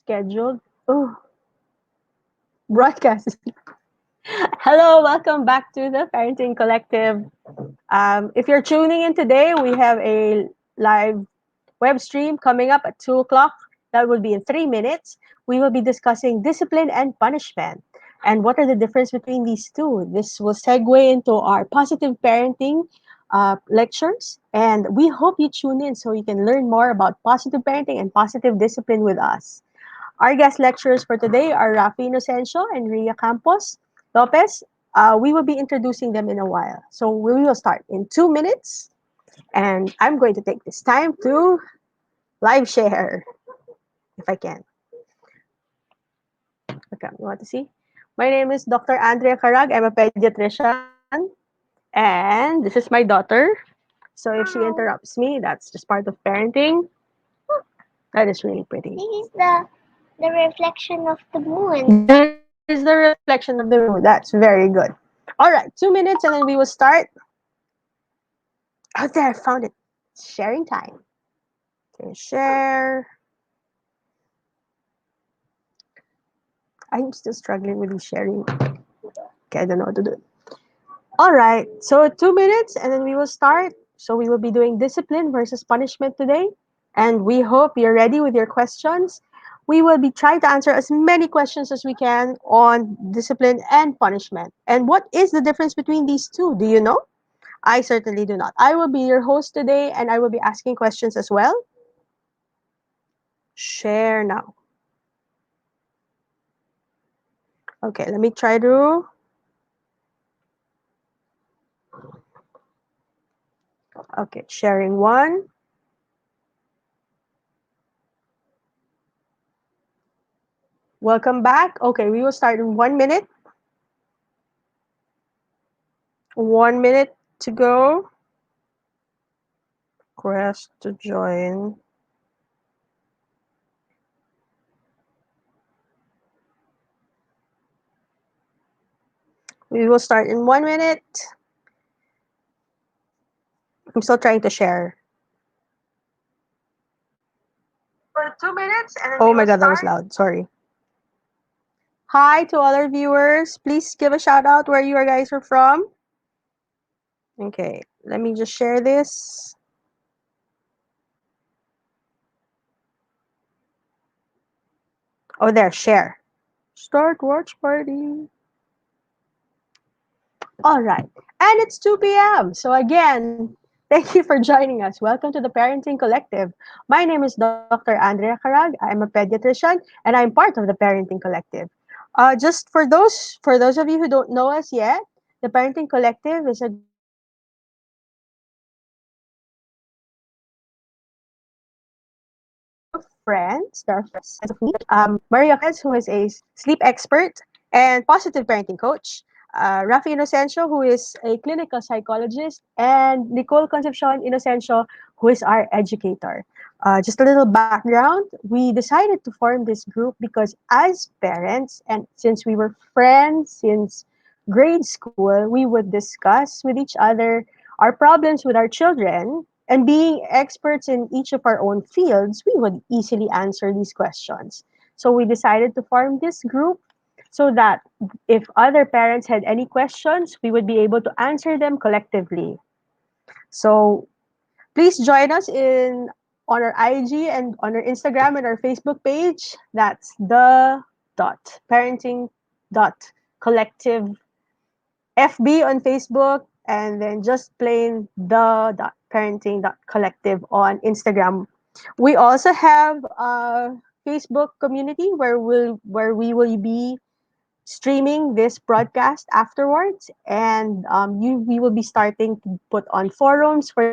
scheduled broadcast. Hello, welcome back to the Parenting Collective. If you're tuning in today, we have a live web stream coming up at 2 o'clock. That will be in 3 minutes. We will be discussing discipline and punishment and what are the difference between these two. This will segue into our positive parenting lectures, and we hope you tune in so you can learn more about positive parenting and positive discipline with us. Our guest lecturers for today are Rafi Inocencio and Ria Campos Lopez. We will be introducing them in a while. So we will start in 2 minutes, and I'm going to take this time to live share if I can. Okay, you want to see? My name is Dr. Andrea Carag. I'm a pediatrician, and this is my daughter. So if she interrupts me, that's just part of parenting. That is really pretty. This is the reflection of the moon. That is the reflection of the moon. That's very good. All right, 2 minutes and then we will start. Oh, there, I found it. Sharing time. Okay, share. I'm still struggling with the sharing. Okay, I don't know how to do it. All right, so 2 minutes and then we will start. So we will be doing discipline versus punishment today. And we hope you're ready with your questions. We will be trying to answer as many questions as we can on discipline and punishment. And what is the difference between these two? Do you know? I certainly do not. I will be your host today and I will be asking questions as well. Share now. Okay, let me try to. Okay, sharing one. Welcome back. Okay, we will start in 1 minute. 1 minute to go. Request to join. We will start in 1 minute. I'm still trying to share. For 2 minutes and then oh my god, that was loud. Sorry. Hi to all our viewers. Please give a shout out where you guys are from. Okay, let me just share this. Oh, there, share. Start watch party. All right. And it's 2 p.m. So again, thank you for joining us. Welcome to the Parenting Collective. My name is Dr. Andrea Carag. I'm a pediatrician and I'm part of the Parenting Collective. Just for those of you who don't know us yet, the Parenting Collective is a group of friends. There are friends of me. Maria Lopez, who is a sleep expert and positive parenting coach. Rafi Inocencio, who is a clinical psychologist, and Nicole Concepcion Inocencio, who is our educator. Just a little background, we decided to form this group because as parents, and since we were friends since grade school, we would discuss with each other our problems with our children. And being experts in each of our own fields, we would easily answer these questions. So we decided to form this group so that if other parents had any questions, we would be able to answer them collectively. So please join us in on our IG and on our Instagram and our Facebook page. That's the dot parenting dot collective FB on Facebook, and then just plain the dot parenting dot collective on Instagram. We also have a Facebook community where we will be streaming this broadcast afterwards, and we will be starting to put on forums for the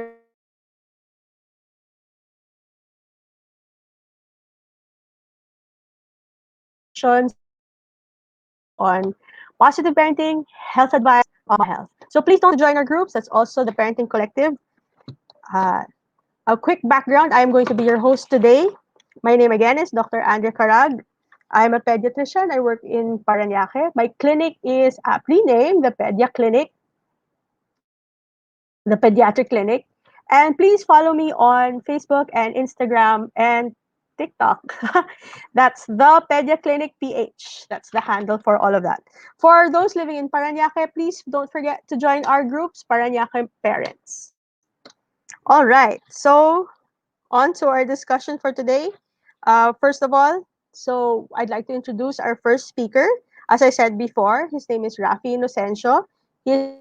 parents to questions on positive parenting, health advice, health. So please don't join our groups. That's also the Parenting Collective. Uh, a quick background: I am going to be your host today. My name again is Dr. Andrea Carag. I'm a pediatrician. I work in Parañaque. My clinic is aptly named the Pedia Clinic, the Pediatric Clinic. And please follow me on Facebook and Instagram and TikTok. That's the Pedia Clinic PH. That's the handle for all of that. For those living in Parañaque, please don't forget to join our groups, Parañaque Parents. All right, so on to our discussion for today. First of all, so I'd like to introduce our first speaker. As I said before, his name is Rafi Inocencio. He is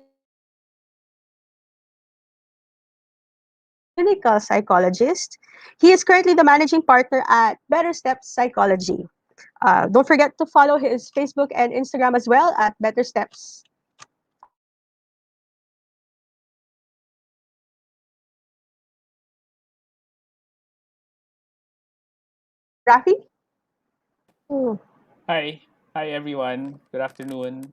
a clinical psychologist. He is currently the managing partner at Better Steps Psychology. Don't forget to follow his Facebook and Instagram as well at Better Steps. All right, Rafi? Hmm. Hi everyone. Good afternoon.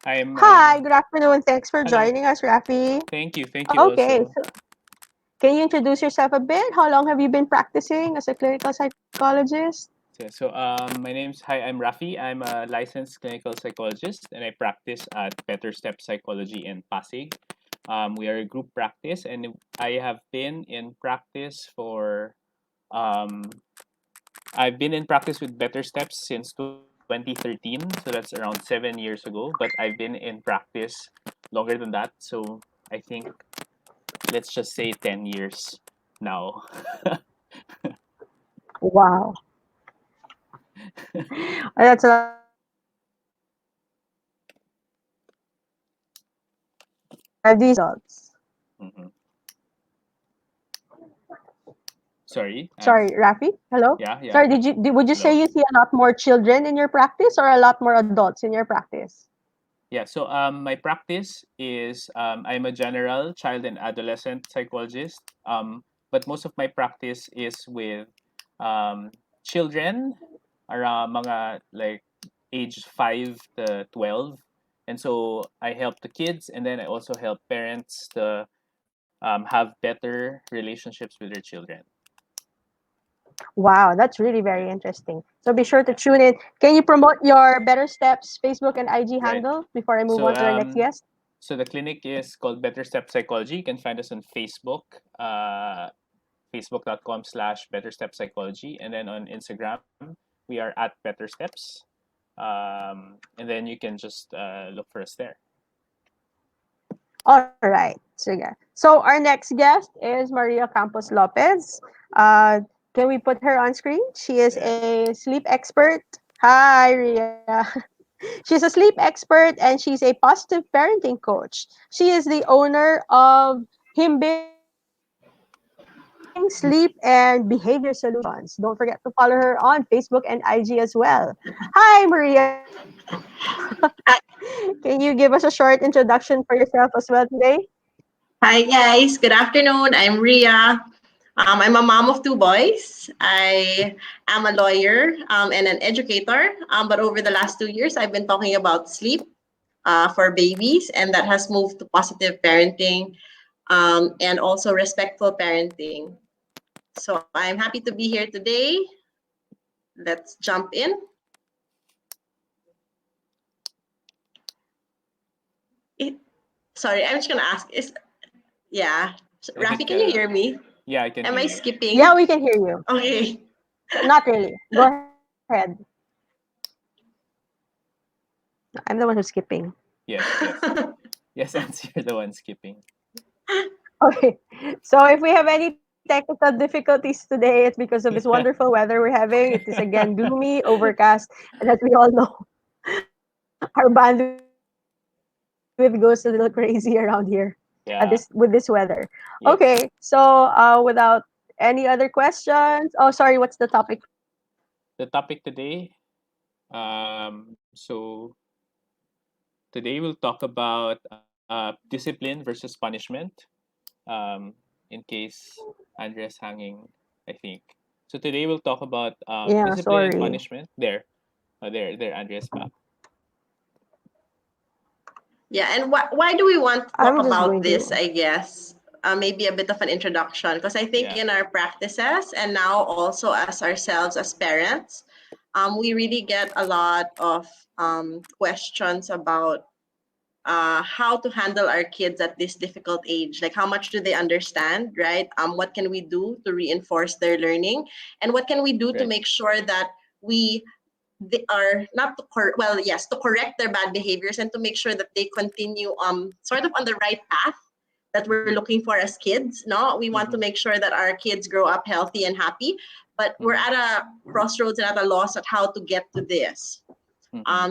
I'm Hi, good afternoon. Thanks for hello. joining us, Rafi. Thank you Okay, also. so can you introduce yourself a bit? How long have you been practicing as a clinical psychologist? My name's hi. I'm Rafi. I'm a licensed clinical psychologist, and I practice at Better Step Psychology in Pasig. We are a group practice, and I have been in practice for um, I've been in practice with Better Steps since 2013, so that's around 7 years ago. But I've been in practice longer than that, so I think let's just say 10 years now. Wow, that's a lot of years. Are these results? Mhm. Sorry, Sorry, Rafi. Hello. yeah. Sorry, would you say Hello. you see a lot more children in your practice or a lot more adults in your practice? Yeah, so my practice is I'm a general child and adolescent psychologist, but most of my practice is with children around mga like age 5 to 12. And so I help the kids, and then I also help parents to have better relationships with their children. Wow, that's really very interesting. So be sure to tune in. Can you promote your Better Steps Facebook and IG Right. handle before I move So on to our next guest? so the clinic is called Better Step Psychology. You can find us on Facebook, facebook.com/slash Better Step Psychology. And then on Instagram, we are at Better Steps. And then you can just look for us there. All right. So our next guest is Maria Campos Lopez. Uh, can we put her on screen? She is Yeah. a sleep expert. Hi, Ria. She's a sleep expert and she's a positive parenting coach. She is the owner of Himbing Sleep and Behavior Solutions. Don't forget to follow her on Facebook and IG as well. Hi, Maria. Can you give us a short introduction for yourself as well today? Hi guys, good afternoon. I'm Ria. I'm a mom of two boys. I am a lawyer and an educator. But over the last 2 years, I've been talking about sleep for babies, and that has moved to positive parenting and also respectful parenting. So I'm happy to be here today. Let's jump in. It, sorry, I'm just gonna ask. Yeah, I Rafi, think, can you hear me? yeah, I can Am hear I you. Yeah, skipping? we can hear you. Okay. Not really. Go ahead. I'm the one who's skipping. Yes, yes. Yes, Answer the one skipping. Okay. So if we have any technical difficulties today, it's because of this wonderful weather we're having. It is again gloomy, overcast, and as we all know, our bandwidth goes a little crazy around here at this with this weather. Yeah. Okay. So Yes. without any other questions, oh sorry, what's the topic for today? The topic today, so today we'll talk about discipline versus punishment. Um, in case Andres hanging, I think. So today we'll talk about Yeah, discipline and sorry. punishment. There, Andres back. Yeah, and why do we want to talk I'm just about going this? to I guess maybe a bit of an introduction because I think Yeah. in our practices and now also as ourselves as parents, we really get a lot of questions about how to handle our kids at this difficult age. Like, how much do they understand, right? What can we do to reinforce their learning, and what can we do to Right. make sure that we they are not to well, yes, to correct their bad behaviors and to make sure that they continue sort of on the right path that we're Mhm. looking for as kids. No, we want to Mhm. make sure that our kids grow up healthy and happy, but we're Mhm. at a crossroads and at a loss at how to get to this. Mhm.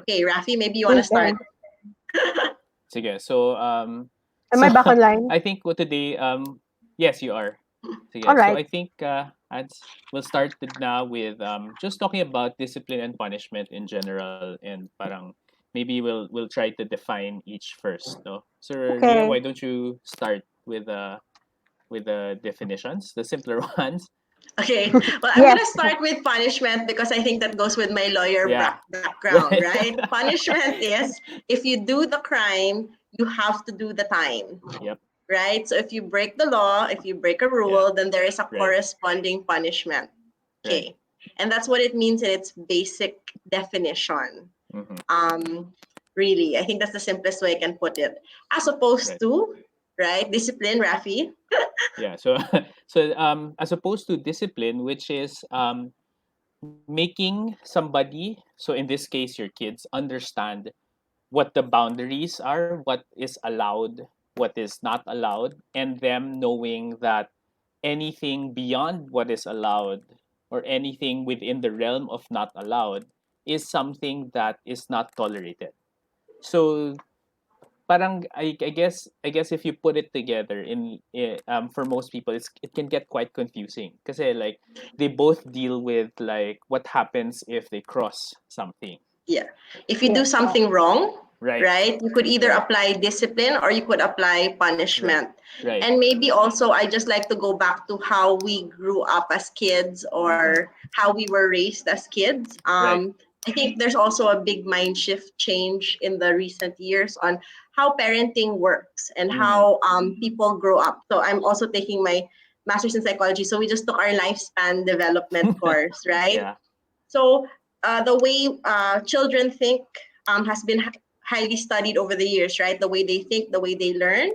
Okay, Rafi, maybe you want to start. Okay. Sige. So Am so I back online? I think what today yes you are. All Sige. So right. I think we'll start now with just talking about discipline and punishment in general, and parang maybe we'll try to define each first, no? So Ria, Okay. why don't you start with the definitions, the simpler ones? Okay, well, I'm Yes. gonna start with punishment because I think that goes with my lawyer Yeah. background, Right. right? Punishment is if you do the crime, you have to do the time, Yep. right? So if you break the law, if you break a Yeah. rule, then there is a Right. corresponding punishment. Right. Okay, and that's what it means in its basic definition. Mm-hmm. Um, really, I think that's the simplest way I can put it. As opposed Right. to, right, discipline, Rafi. Yeah. So so as opposed to discipline, which is making somebody, so in this case your kids, understand what the boundaries are, what is allowed, what is not allowed, and them knowing that anything beyond what is allowed or anything within the realm of not allowed is something that is not tolerated. So parang I guess if you put it together for most people it can get quite confusing because like they both deal with like what happens if they cross something. Yeah. If you do Yes. something wrong, Right. right, you could either Right. apply discipline or you could apply Right. punishment. Right. And maybe also, I just like to go back to how we grew up as kids Mm-hmm. or how we were raised as kids. Right. I think there's also a big mind shift change in the recent years on how parenting works and Mm-hmm. how people grow up. So I'm also taking my master's in psychology. So we just took our lifespan development course, right? Yeah. So the way children think has been highly studied over the years, right? The way they think, the way they learn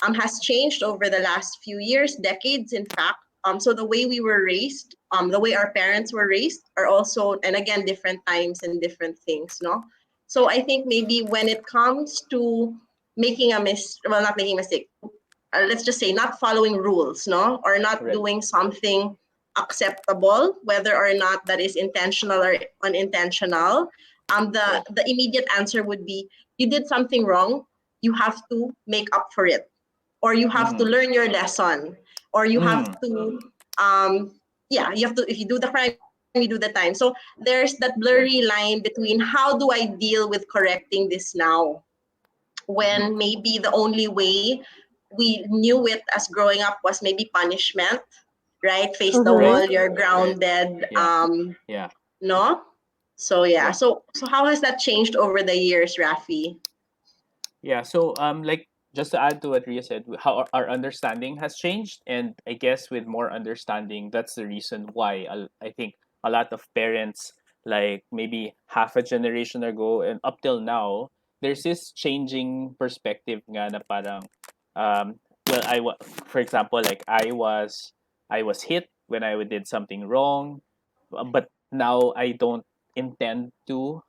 has changed over the last few years, decades, in fact. So the way we were raised, the way our parents were raised are also, and again, different times and different things, no? So I think maybe when it comes to making a well, not making a mistake, let's just say not following rules, no, or not Right. doing something acceptable, whether or not that is intentional or unintentional. Right. The immediate answer would be you did something wrong, you have to make up for it, or you have to Mm-hmm. learn your lesson, or you have Mm-hmm. to yeah, you have to, if you do the crime, you do the time. So there's that blurry Right. line between how do I deal with correcting this now Mm-hmm. when maybe the only way we knew it as growing up was maybe punishment, right? Face the Right. wall, Mm-hmm. you're Right. grounded. Yeah. Yeah. No? So yeah. Yeah. So how has that changed over the years, Rafi? Yeah. So like just to add to what Ria said, how our understanding has changed, and I guess with more understanding, that's the reason why I think a lot of parents, like maybe half a generation ago and up till now, there's this changing perspective nga na parang well for example, like I was hit when I did something wrong, but now I don't intend to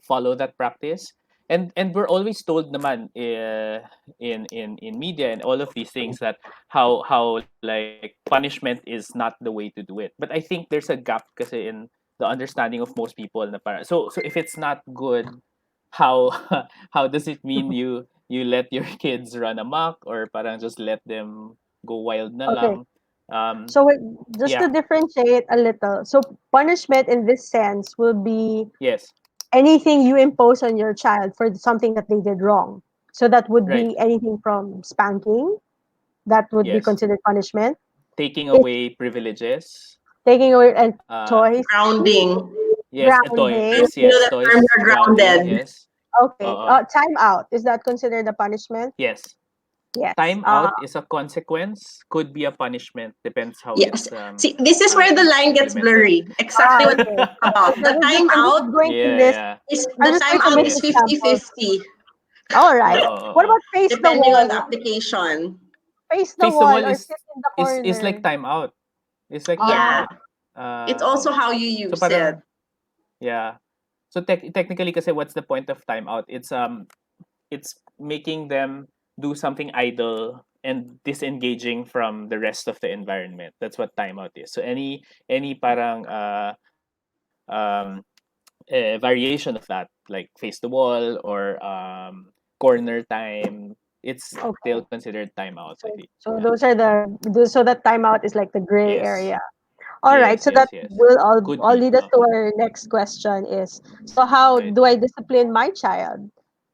follow that practice. And we're always told naman in media and all of these things that how like punishment is not the way to do it, but I think there's a gap kasi in the understanding of most people na para so if it's not good, how how does it mean you let your kids run amok or parang just let them go wild na Okay. lang. um So wait, just to yeah. differentiate a little. So punishment in this sense will be Yes. anything you impose on your child for something that they did wrong. So that would Right. be anything from spanking, that would be Yes. considered punishment. Taking If away privileges. taking away and uh toys, Grounding. Yes, a toy. grounding. Yes, You know yes, the term toys, you're grounding. grounded. Yes. Okay. Uh. Time out. Is that considered a punishment? Yes. Yes. Time out is a consequence, could be a punishment, depends how Yes. it's See, this is where the line gets implemented. blurry. Exactly what Okay. about. The I'm just timeout going to Yeah, list. yeah. is I'm the just going to timeout list is Yes. examples. 50-50, All right. What Oo. about face the depending on the wall? application. Face the Face the wall wall or sit in the is like corner. time out. It's like time Yeah. Uh-huh. out. It's also how you So use it. parang yeah. So technically kasi what's the point of time out? It's making them do something idle and disengaging from the rest of the environment. That's what timeout is. So any parang variation of that, like face the wall or corner time, it's Okay. still considered timeout, I think. So Yeah. those are so that timeout is like the gray Yes. area. All right. Yes, So yes, that yes. will Could all be. lead us to our next question is, so how Right. do I discipline my child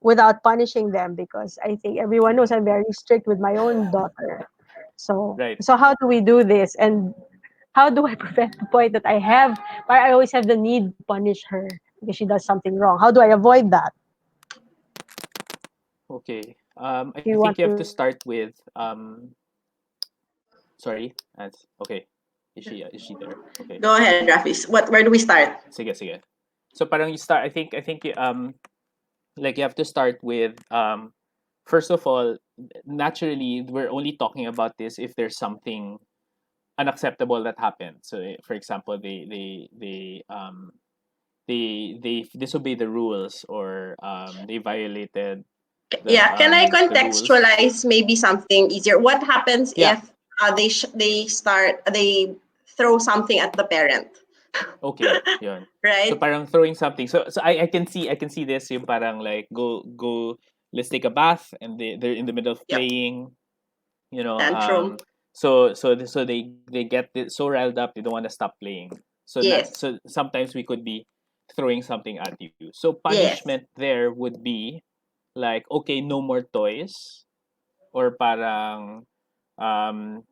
without punishing them? Because I think everyone knows I'm very strict with my own daughter. Right. So how do we do this? And how do I prevent the point that I always have the need to punish her because she does something wrong? How do I avoid that? Okay. I Do you think want you have to to? start with sorry. Okay. Is she there? Okay. Go ahead, Rafi. Where do we start? Sige, sige. So parang you start I think like you have to start with first of all, naturally we're only talking about this if there's something unacceptable that happened. So for example, they disobey the rules or they violated Yeah, can I the rules. contextualize maybe something easier? What happens Yeah. if they throw something at the parent, Okay. Yun. So right? parang throwing something. So I can see this yung parang like go let's take a bath and they're in the middle of Yep. playing, you know, Tantrum. so they get so riled up they don't want to stop playing. Yes. So sometimes we could be throwing something at you. So Yes. punishment there would be like, okay, no more toys, or parang um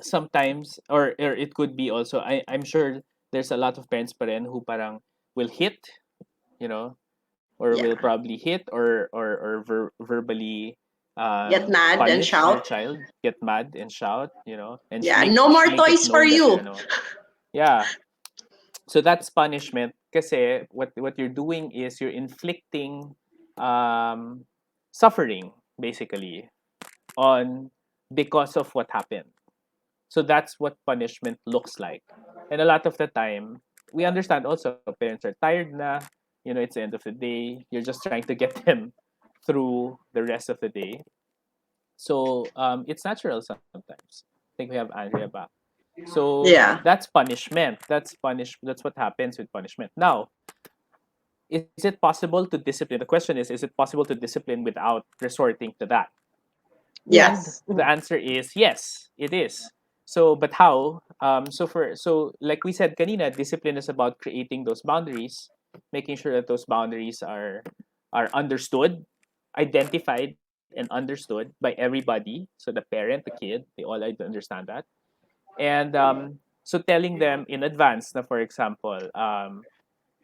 sometimes, or it could be also, I'm sure there's a lot of parents pa rin who parang will hit, you know, or will Yeah. probably hit or verbally Get mad and punish their shout. child, get mad and shout, you know, and Yeah. No more make it toys for known that you. yeah. So that's punishment kasi what you're doing is you're inflicting um suffering basically on because of what happened. So that's what punishment looks like. And a lot of the time, we understand also parents are tired na, you know, it's the end of the day. You're just trying to get them through the rest of the day. So it's natural sometimes. I think we have Andrea back. So Yeah. that's punishment. That's what happens with punishment. Now, is it possible to discipline? The question is it possible to discipline without resorting to that? And Yes. the answer is yes, it is. So, but how? So like we said, kanina, discipline is about creating those boundaries, making sure that those boundaries are understood, identified, and understood by everybody. So the parent, the kid, they all understand that. And so telling them in advance, na for example,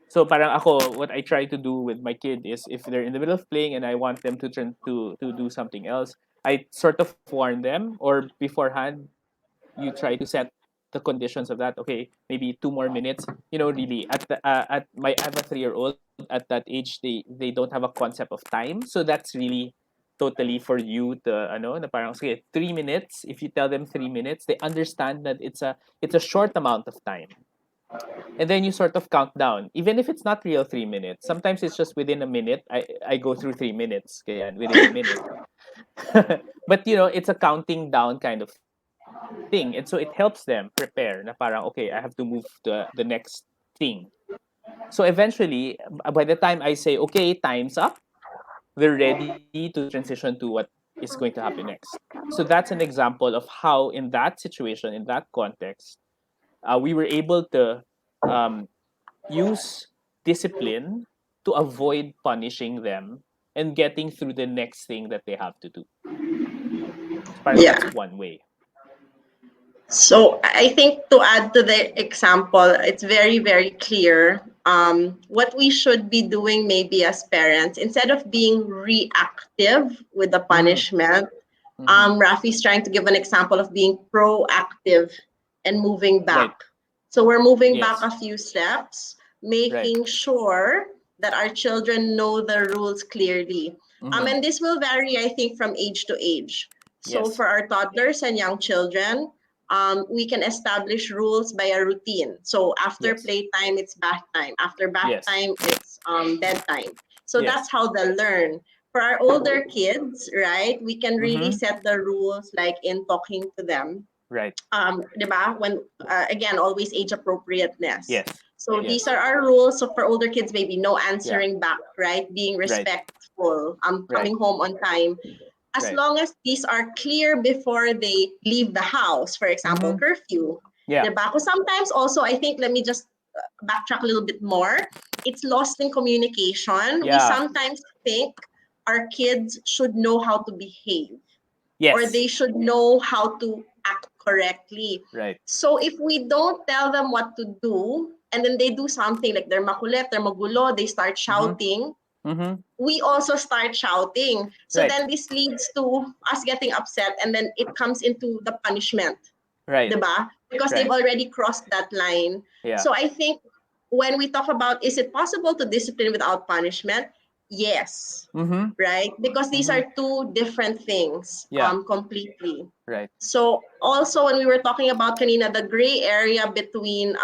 so parang ako, what I try to do with my kid is if they're in the middle of playing and I want them to turn to do something else, I sort of warn them, or beforehand you try to set the conditions of that. Okay, maybe 2 more minutes. You know, really at my I have a 3-year-old. At that age, they don't have a concept of time, so that's really totally for you to ano na parang sige 3 minutes. If you tell them 3 minutes, they understand that it's a short amount of time, and then you sort of count down even if it's not real 3 minutes. Sometimes it's just within a minute. I go through 3 minutes kaya within a minute. But you know, it's a counting down kind of thing, and so it helps them prepare na parang okay, I have to move to the next thing. So eventually, by the time I say okay, time's up, they're ready to transition to what is going to happen next. So that's an example of how in that situation, in that context, we were able to um, use discipline to avoid punishing them and getting through the next thing that they have to do. So parang Yeah. that's one way. So I think to add to the example, it's very, very clear what we should be doing maybe as parents, instead of being reactive with the punishment, Rafi's trying to give an example of being proactive and moving Right. back. So we're moving back Yes. a few steps, Right. making sure that our children know the rules clearly. And this will vary, I think, from age to age. So Yes. for our toddlers and young children, we can establish rules by a routine. So after Yes. playtime, it's bath time. After bath Yes. time, it's bedtime. So Yes. that's how they learn. For our older kids, right, we can really set the rules like in talking to them. Right. Diba? When again, always age appropriateness. Yes. So Yes. these are our rules. So for older kids, maybe no Yeah. answering back, right? Being Right. respectful, Right. coming home on time. As Right. long as these are clear before they leave the house, for example, curfew. Yeah. Diba? Because sometimes also, I think, let me just backtrack a little bit more. It's lost in communication. We Yeah. sometimes think our kids should know how to behave or Yes. they should know how to act correctly. Right. So if we don't tell them what to do, and then they do something like they're makulit, they're magulo, they start shouting, we also start shouting. So Right. then this leads to us getting upset, and then it comes into the punishment, Right. diba? Because Right. they've already crossed that line. Yeah. So I think when we talk about is it possible to discipline without punishment? Yes, right? Because these are two different things Yeah. completely. Right. So also when we were talking about kanina, the gray area between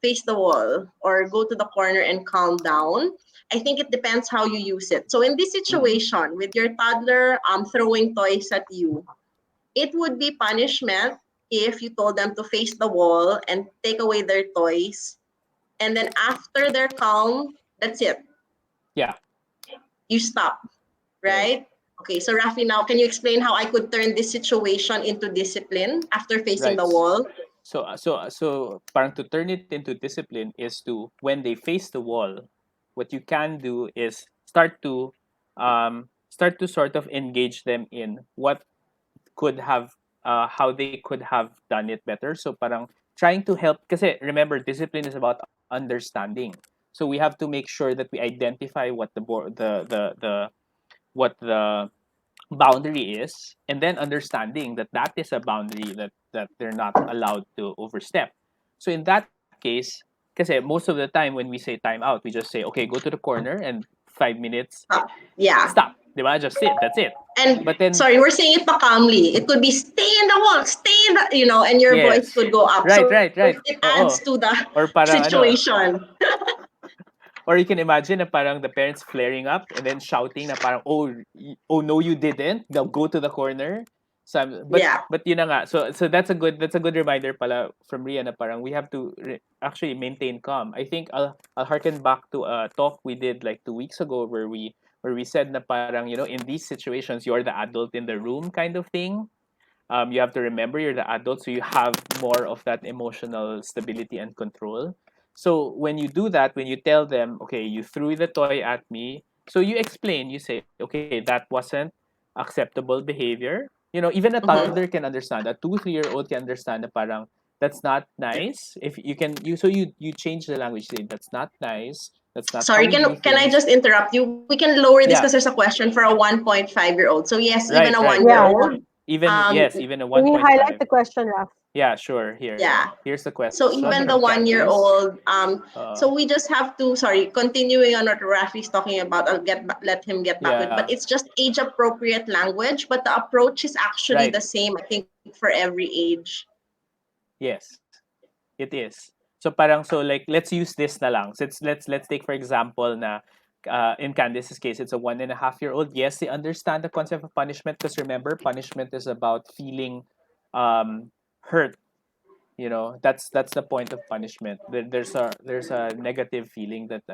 face the wall or go to the corner and calm down, I think it depends how you use it. So in this situation with your toddler throwing toys at you, it would be punishment if you told them to face the wall and take away their toys. And then after they're calm, that's it. Yeah. You stop, Right. right? Okay, so Rafi, now can you explain how I could turn this situation into discipline after facing Right. the wall? So parang to turn it into discipline is to when they face the wall, what you can do is start to sort of engage them in what could have how they could have done it better. So parang trying to help kasi remember discipline is about understanding. So we have to make sure that we identify what the boundary is, and then understanding that that is a boundary that they're not allowed to overstep. So in that case, kasi most of the time when we say time out, we just say okay, go to the corner and 5 minutes Yeah. stop, diba? Just sit, that's it. And But then sorry, we're saying it pa calmly. It could be stay in the wall, stay in the, and your voice yes, could go up. right, So right, right. it Oo. adds to the Or parang ano, situation. or you can imagine na parang the parents flaring up and then shouting na parang oh no you didn't, they'll go to the corner. So Yeah. but yun na nga, so that's a good reminder pala from Ria na parang we have to actually maintain calm. I think I'll harken back to a talk we did like 2 weeks ago where we said na parang in these situations you're the adult in the room kind of thing. You have to remember you're the adult, so you have more of that emotional stability and control. So when you do that, when you tell them, okay, you threw the toy at me, so you explain, you say, okay, that wasn't acceptable behavior. Even a toddler can understand. A 2, 3-year-old can understand na parang that's not nice. If you can, you change the language, say that's not nice. That's not how Sorry, we do can I things. just interrupt you? We can lower this Yeah. because there's a question for a 1.5-year-old. So yes, Right, even a right. Yeah, 1-year-old. Even yes, even a Can you highlight 1.5. the question, Raf? Yeah, sure. Yeah. Here's the question So even the from Candice. 1-year-old, so Uh, we just have to, sorry, continuing on what Rafi's talking about, let him get back to it. yeah, But it's just age appropriate language, but the approach is actually right. the same, I think, for every age. Yes, it is. So parang like let's use this na lang. So let's take for example na in Candice's case it's a 1.5-year-old. Yes, they understand the concept of punishment because remember punishment is about feeling hurt. That's the point of punishment. There's a negative feeling that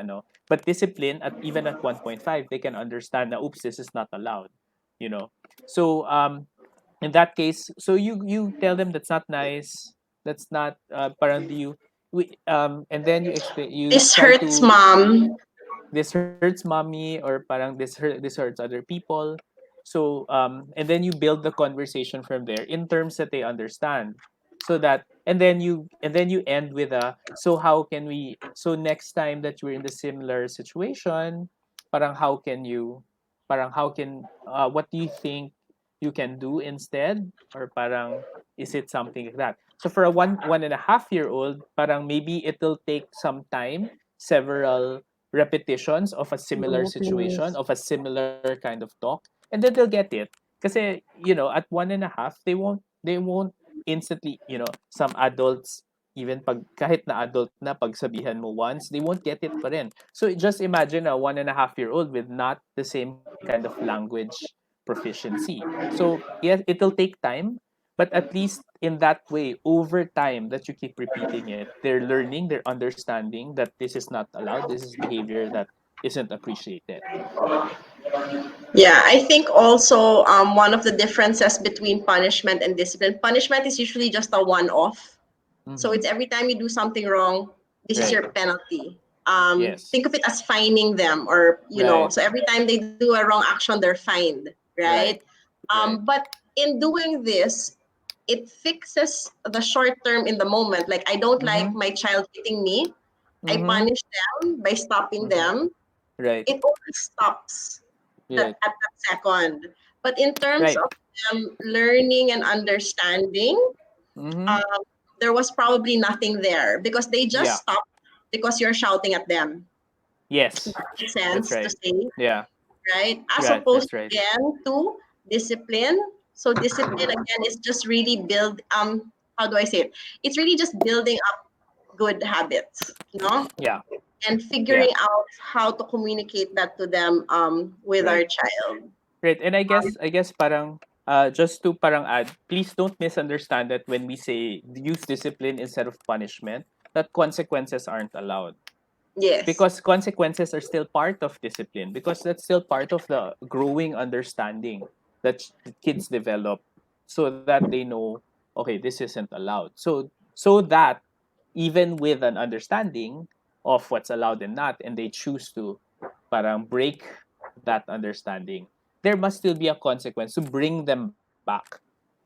but discipline even at 1.5 they can understand that oops this is not allowed. So in that case so you tell them that's not nice, that's not parang do you we and then you explain, you This try hurts, to mom. this hurts mommy or parang this hurts other people. So and then you build the conversation from there in terms that they understand. so that and then you end with a so how can we so next time that you're in the similar situation, parang how can what do you think you can do instead, or parang is it something like that? So for a 1.5 year old, parang maybe it'll take some time, several repetitions of a similar Oh, situation, please. of a similar kind of talk, and then they'll get it. Kasi, at 1.5, they won't instantly, some adults, even pag, kahit na adult na, pag sabihan mo once, they won't get it pa rin. So just imagine a 1.5-year-old with not the same kind of language proficiency. So yes, it'll take time, but at least in that way, over time that you keep repeating it, they're learning, they're understanding that this is not allowed, this is behavior that isn't appreciated. Yeah, I think also one of the differences between punishment and discipline, punishment is usually just a one-off. So Mhm. it's every time you do something wrong, this is Right. your penalty. Yes. Think of it as fining them, or Right. so every time they do a wrong action, they're fined, right? Right. Right. But in doing this, it fixes the short term in the moment. Like, I don't like Mhm. my child hitting me. I Mhm. punish them by stopping Mhm. them. Right. It only stops Right. at that second. But in terms Right. of them learning and understanding, Mhm. um, there was probably nothing there because they just Yeah. stopped because you're shouting at them. Yes. Makes That's sense to right. say, Yeah. right? As Right. opposed That's right. again to discipline. So discipline again is just really how do I say it? It's really just building up good habits, Yeah. and Yeah. figuring out how to communicate that to them with Right. our child. Right. And I guess parang just to parang add, please don't misunderstand that when we say use discipline instead of punishment, that consequences aren't allowed. Yes. Because consequences are still part of discipline, because that's still part of the growing understanding that the kids develop, so that they know, okay, this isn't allowed, so that even with an understanding of what's allowed and not, and they choose to parang break that understanding, there must still be a consequence to bring them back.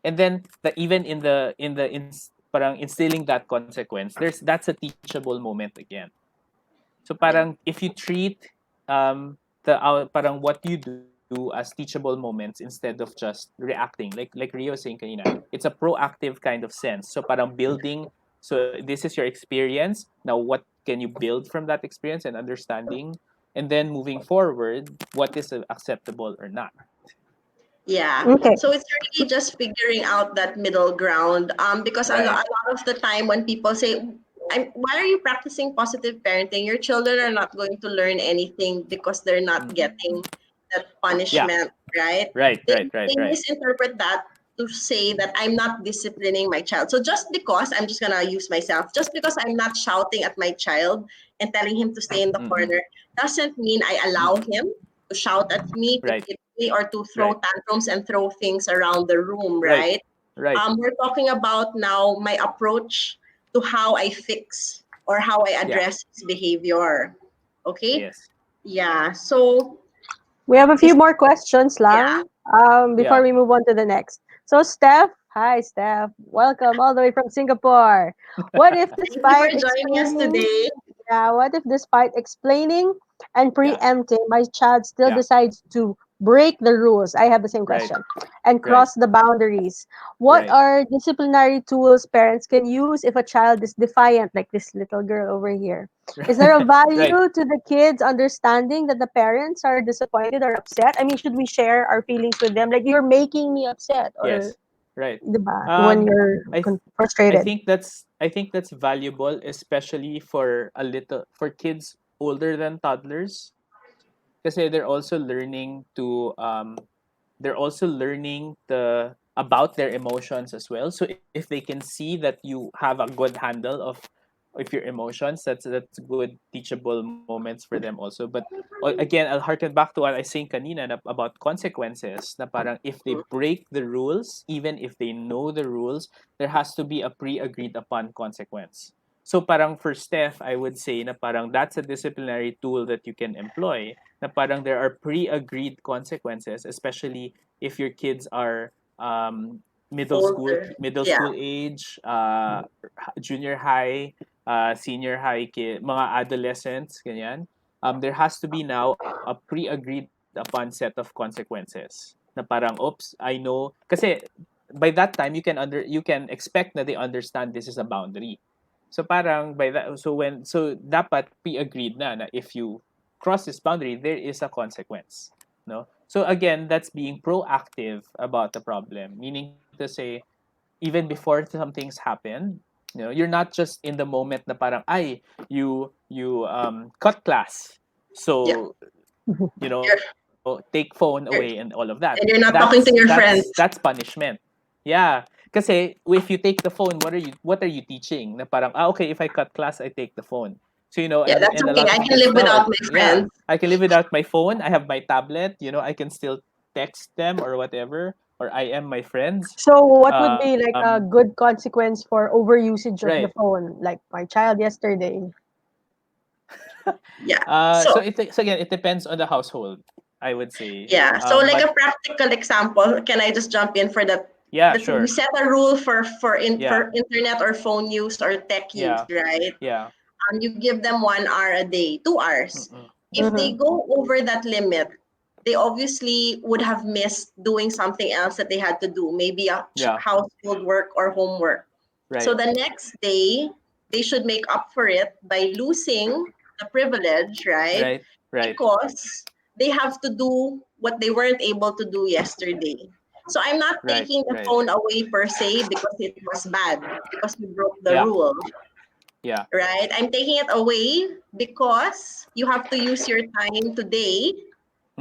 And then even parang instilling that consequence, that's a teachable moment again. So Yeah. parang if you treat parang what you do as teachable moments instead of just reacting, like Rio was saying kanina, it's a proactive kind of sense. So parang building, so this is your experience. Now what can you build from that experience and understanding? And then moving forward, what is acceptable or not? Yeah. Okay. So it's really just figuring out that middle ground. Because Right. a lot of the time when people say, why are you practicing positive parenting? Your children are not going to learn anything because they're not Mm. getting that Yeah. punishment, right? Right. They, Right. Right. they Right. misinterpret that to say that I'm not disciplining my child. So just because, I'm just going to use myself, just because I'm not shouting at my child and telling him to stay in the Mm-mm. corner doesn't mean I allow Mm-mm. him to shout at me, to Right. hit me, or to throw Right. tantrums and throw things around the room, Right. right? Right. We're talking about now my approach to how I fix or how I Yeah. address his behavior. Okay? Yes. Yeah. So We have a few this, more questions yeah. lang before Yeah. we move on to the next. So, Steph, hi, Steph. Welcome all the way from Singapore. What if Thank you for despite joining us explaining today. Yeah, what if despite explaining and Yeah. preempting, my child still Yeah. decides to break the rules? I have the same Right. question. And Right. cross the boundaries. What Right. are disciplinary tools parents can use if a child is defiant, like this little girl over here? Is there a Right. value to the kids understanding that the parents are disappointed or upset? I mean, should we share our feelings with them? Like, you're making me upset, or Yes. Right. diba, when Um, you're I th- I frustrated. think that's valuable, especially for kids older than toddlers, because they're also learning about their emotions as well. So if they can see that you have a good handle of your emotions, that's good teachable moments for them also. But again, I'll harken back to what I saying kanina about consequences. Na parang if they break the rules, even if they know the rules, there has to be a pre-agreed upon consequence. So parang for Steph, I would say na parang that's a disciplinary tool that you can employ, na parang there are pre-agreed consequences, especially if your kids are Older. middle Yeah. school age, junior high, senior high mga adolescents, ganyan. There has to be now a pre-agreed upon set of consequences. Na parang, oops, I know, kasi by that time you can expect na they understand this is a boundary. So parang so dapat pre-agreed na if you cross this boundary, there is a consequence. No? So again, that's being proactive about the problem, meaning to say, even before some things happen, you're not just in the moment na parang, ay, you cut class. Yeah. So, take phone You're- away and all of that. And you're not talking to your friends. That's punishment. Yeah. Kasi if you take the phone, what are you teaching? Na parang, okay, if I cut class, I take the phone. So, Yeah, that's and a okay. lot I of can kids live now, without my yeah, friends. I can live without my phone. I have my tablet. I can still text them or whatever, or I am my friends. So what would be like a Um, good consequence for overusage of the right. phone? Like my child yesterday. Yeah. So So again, it depends on the household, I would say. yeah. So like But a practical example, can I just jump in for that? yeah, Let's say you sure. set a rule for Yeah, internet or phone use or tech use, yeah, right? yeah. You give them 1 hour a day, 2 hours. Mm-mm. If they Mm-hmm. go over that limit, they obviously would have missed doing something else that they had to do, maybe a Yeah, household work or homework. So right, the next day, they should make up for it by losing the privilege, right? right, right, Because they have to do what they weren't able to do yesterday. So I'm not right, taking the right. phone away per se because it was bad, because we broke the Yeah, rule, yeah, right? I'm taking it away because you have to use your time today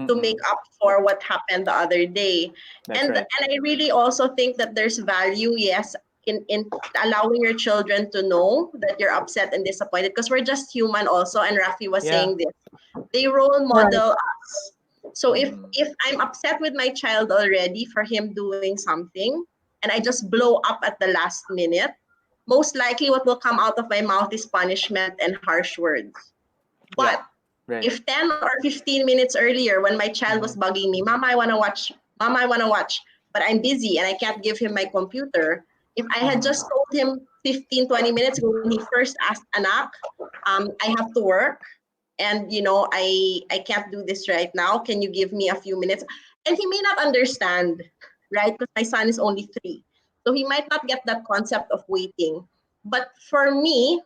to make Mm-mm. up for what happened the other day. That's And right. I really also think that there's value, yes, in allowing your children to know that you're upset and disappointed, because we're just human also. And Rafi was Yeah. saying this. They role Right. model us. So Mm-mm. if I'm upset with my child already for him doing something and I just blow up at the last minute, most likely what will come out of my mouth is punishment and harsh words. Yeah, But right. if 10 or 15 minutes earlier, when my child was Mm-hmm. bugging me, Mama, I want to watch, but I'm busy and I can't give him my computer. If I had just told him 15, 20 minutes ago when he first asked Anak, I have to work and I can't do this right now. Can you give me a few minutes? And he may not understand, right? Because my son is only 3. So he might not get that concept of waiting. But for me,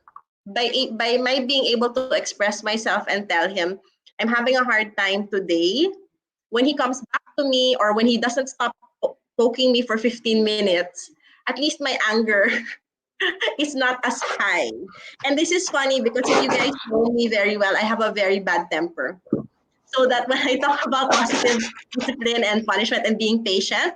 by my being able to express myself and tell him I'm having a hard time today, when he comes back to me or when he doesn't stop poking me for 15 minutes, at least my anger is not as high. And this is funny because if you guys know me very well, I have a very bad temper. So that when I talk about positive discipline and punishment and being patient,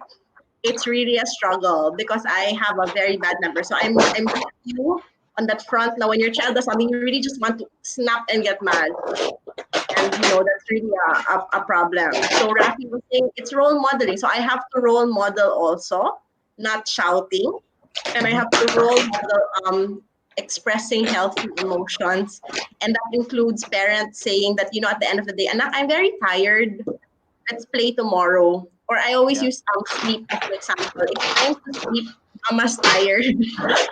it's really a struggle because I have a very bad temper. So I'm with you on that front. Now when your child does something, you really just want to snap and get mad. And that's really a problem. So Rafi was saying it's role modeling. So I have to role model also, not shouting, and I have to role model expressing healthy emotions, and that includes parents saying that at the end of the day, Anak, I'm very tired. Let's play tomorrow. Or I always Yeah, use sleep as an example. It's time to sleep. Mama's tired,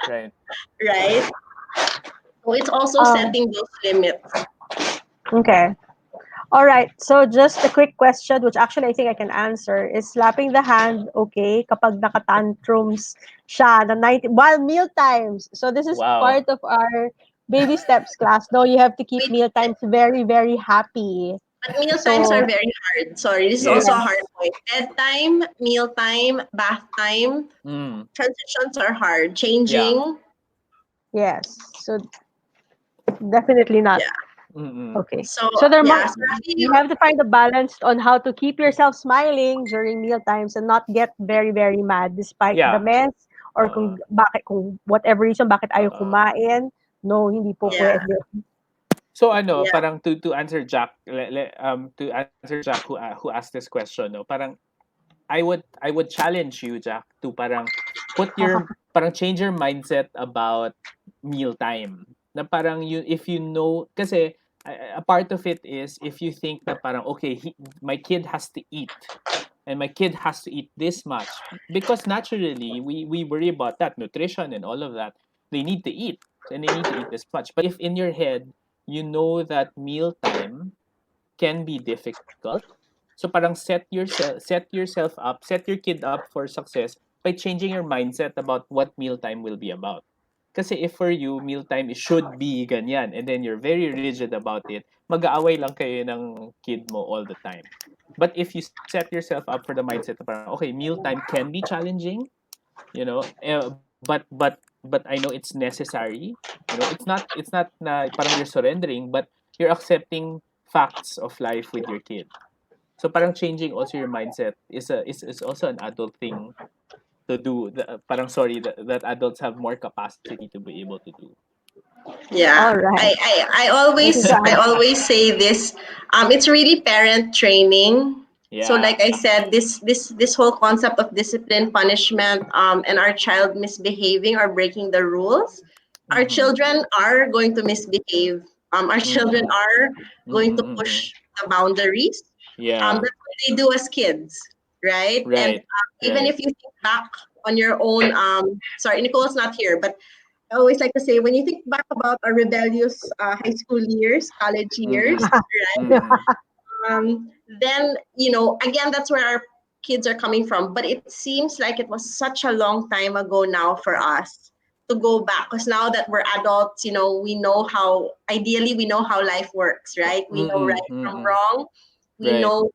right. right? So it's also Um, setting those limits. okay. All right. So just a quick question, which actually I think I can answer, is slapping the hand okay kapag nakatantrums siya na 90 while meal times. So this is Wow. part of our baby steps class. No, you have to keep Wait, meal times very, very happy. but meal times are So very hard. Sorry, this is also a Yes. yes, hard point. Bedtime, meal time, bath time, Mm. transitions are hard. Yeah. Changing, yes. So definitely not. yeah. Mm-mm. Okay. So So yeah, so you Rafi, have to find a balance on how to keep yourself smiling during meal times and not get very, very mad despite the Yeah. mess or Uh, kung whatever reason bakit ayaw uh, kumain. No, hindi po uh. yeah, pwede. So yeah. parang to answer Jack, to answer Jack who asked this question, no, parang I would challenge you, Jack, to parang change your mindset about mealtime. Na parang if you know, kasi a part of it is if you think na parang okay, my kid has to eat and my kid has to eat this much, because naturally we worry about that nutrition and all of that. They need to eat, and they need to eat this much. But if in your head you know that mealtime can be difficult, so parang set your kid up for success by changing your mindset about what mealtime will be about. Kasi if for you, mealtime should be ganyan, and then you're very rigid about it, mag-aaway lang kayo ng kid mo all the time. But if you set yourself up for the mindset na parang, okay, mealtime can be challenging, but I know it's necessary. It's not na parang you're surrendering, but you're accepting facts of life with your kid. So parang changing also your mindset is also an adult thing to do. Parang sorry that adults have more capacity to be able to do. Yeah, All right. Thank you, I guys. always say this. It's really parent training. So, Yeah. like I said, this whole concept of discipline, punishment, and our child misbehaving or breaking the rules, our Mm-hmm. children are going to misbehave. Our children Mm-hmm. are going to Mm-hmm. push the boundaries. Yeah. That's what they do as kids, right? And Right. even Right. if you think back on your own, sorry, Nicole's not here, but I always like to say, when you think back about our rebellious high school years, college years, Mm-hmm. right? Mm-hmm. Then, again, that's where our kids are coming from. But it seems like it was such a long time ago now for us to go back. Because now that we're adults, ideally, we know how life works, right? We know Mm-hmm. right from Mm-hmm. wrong. We Right. know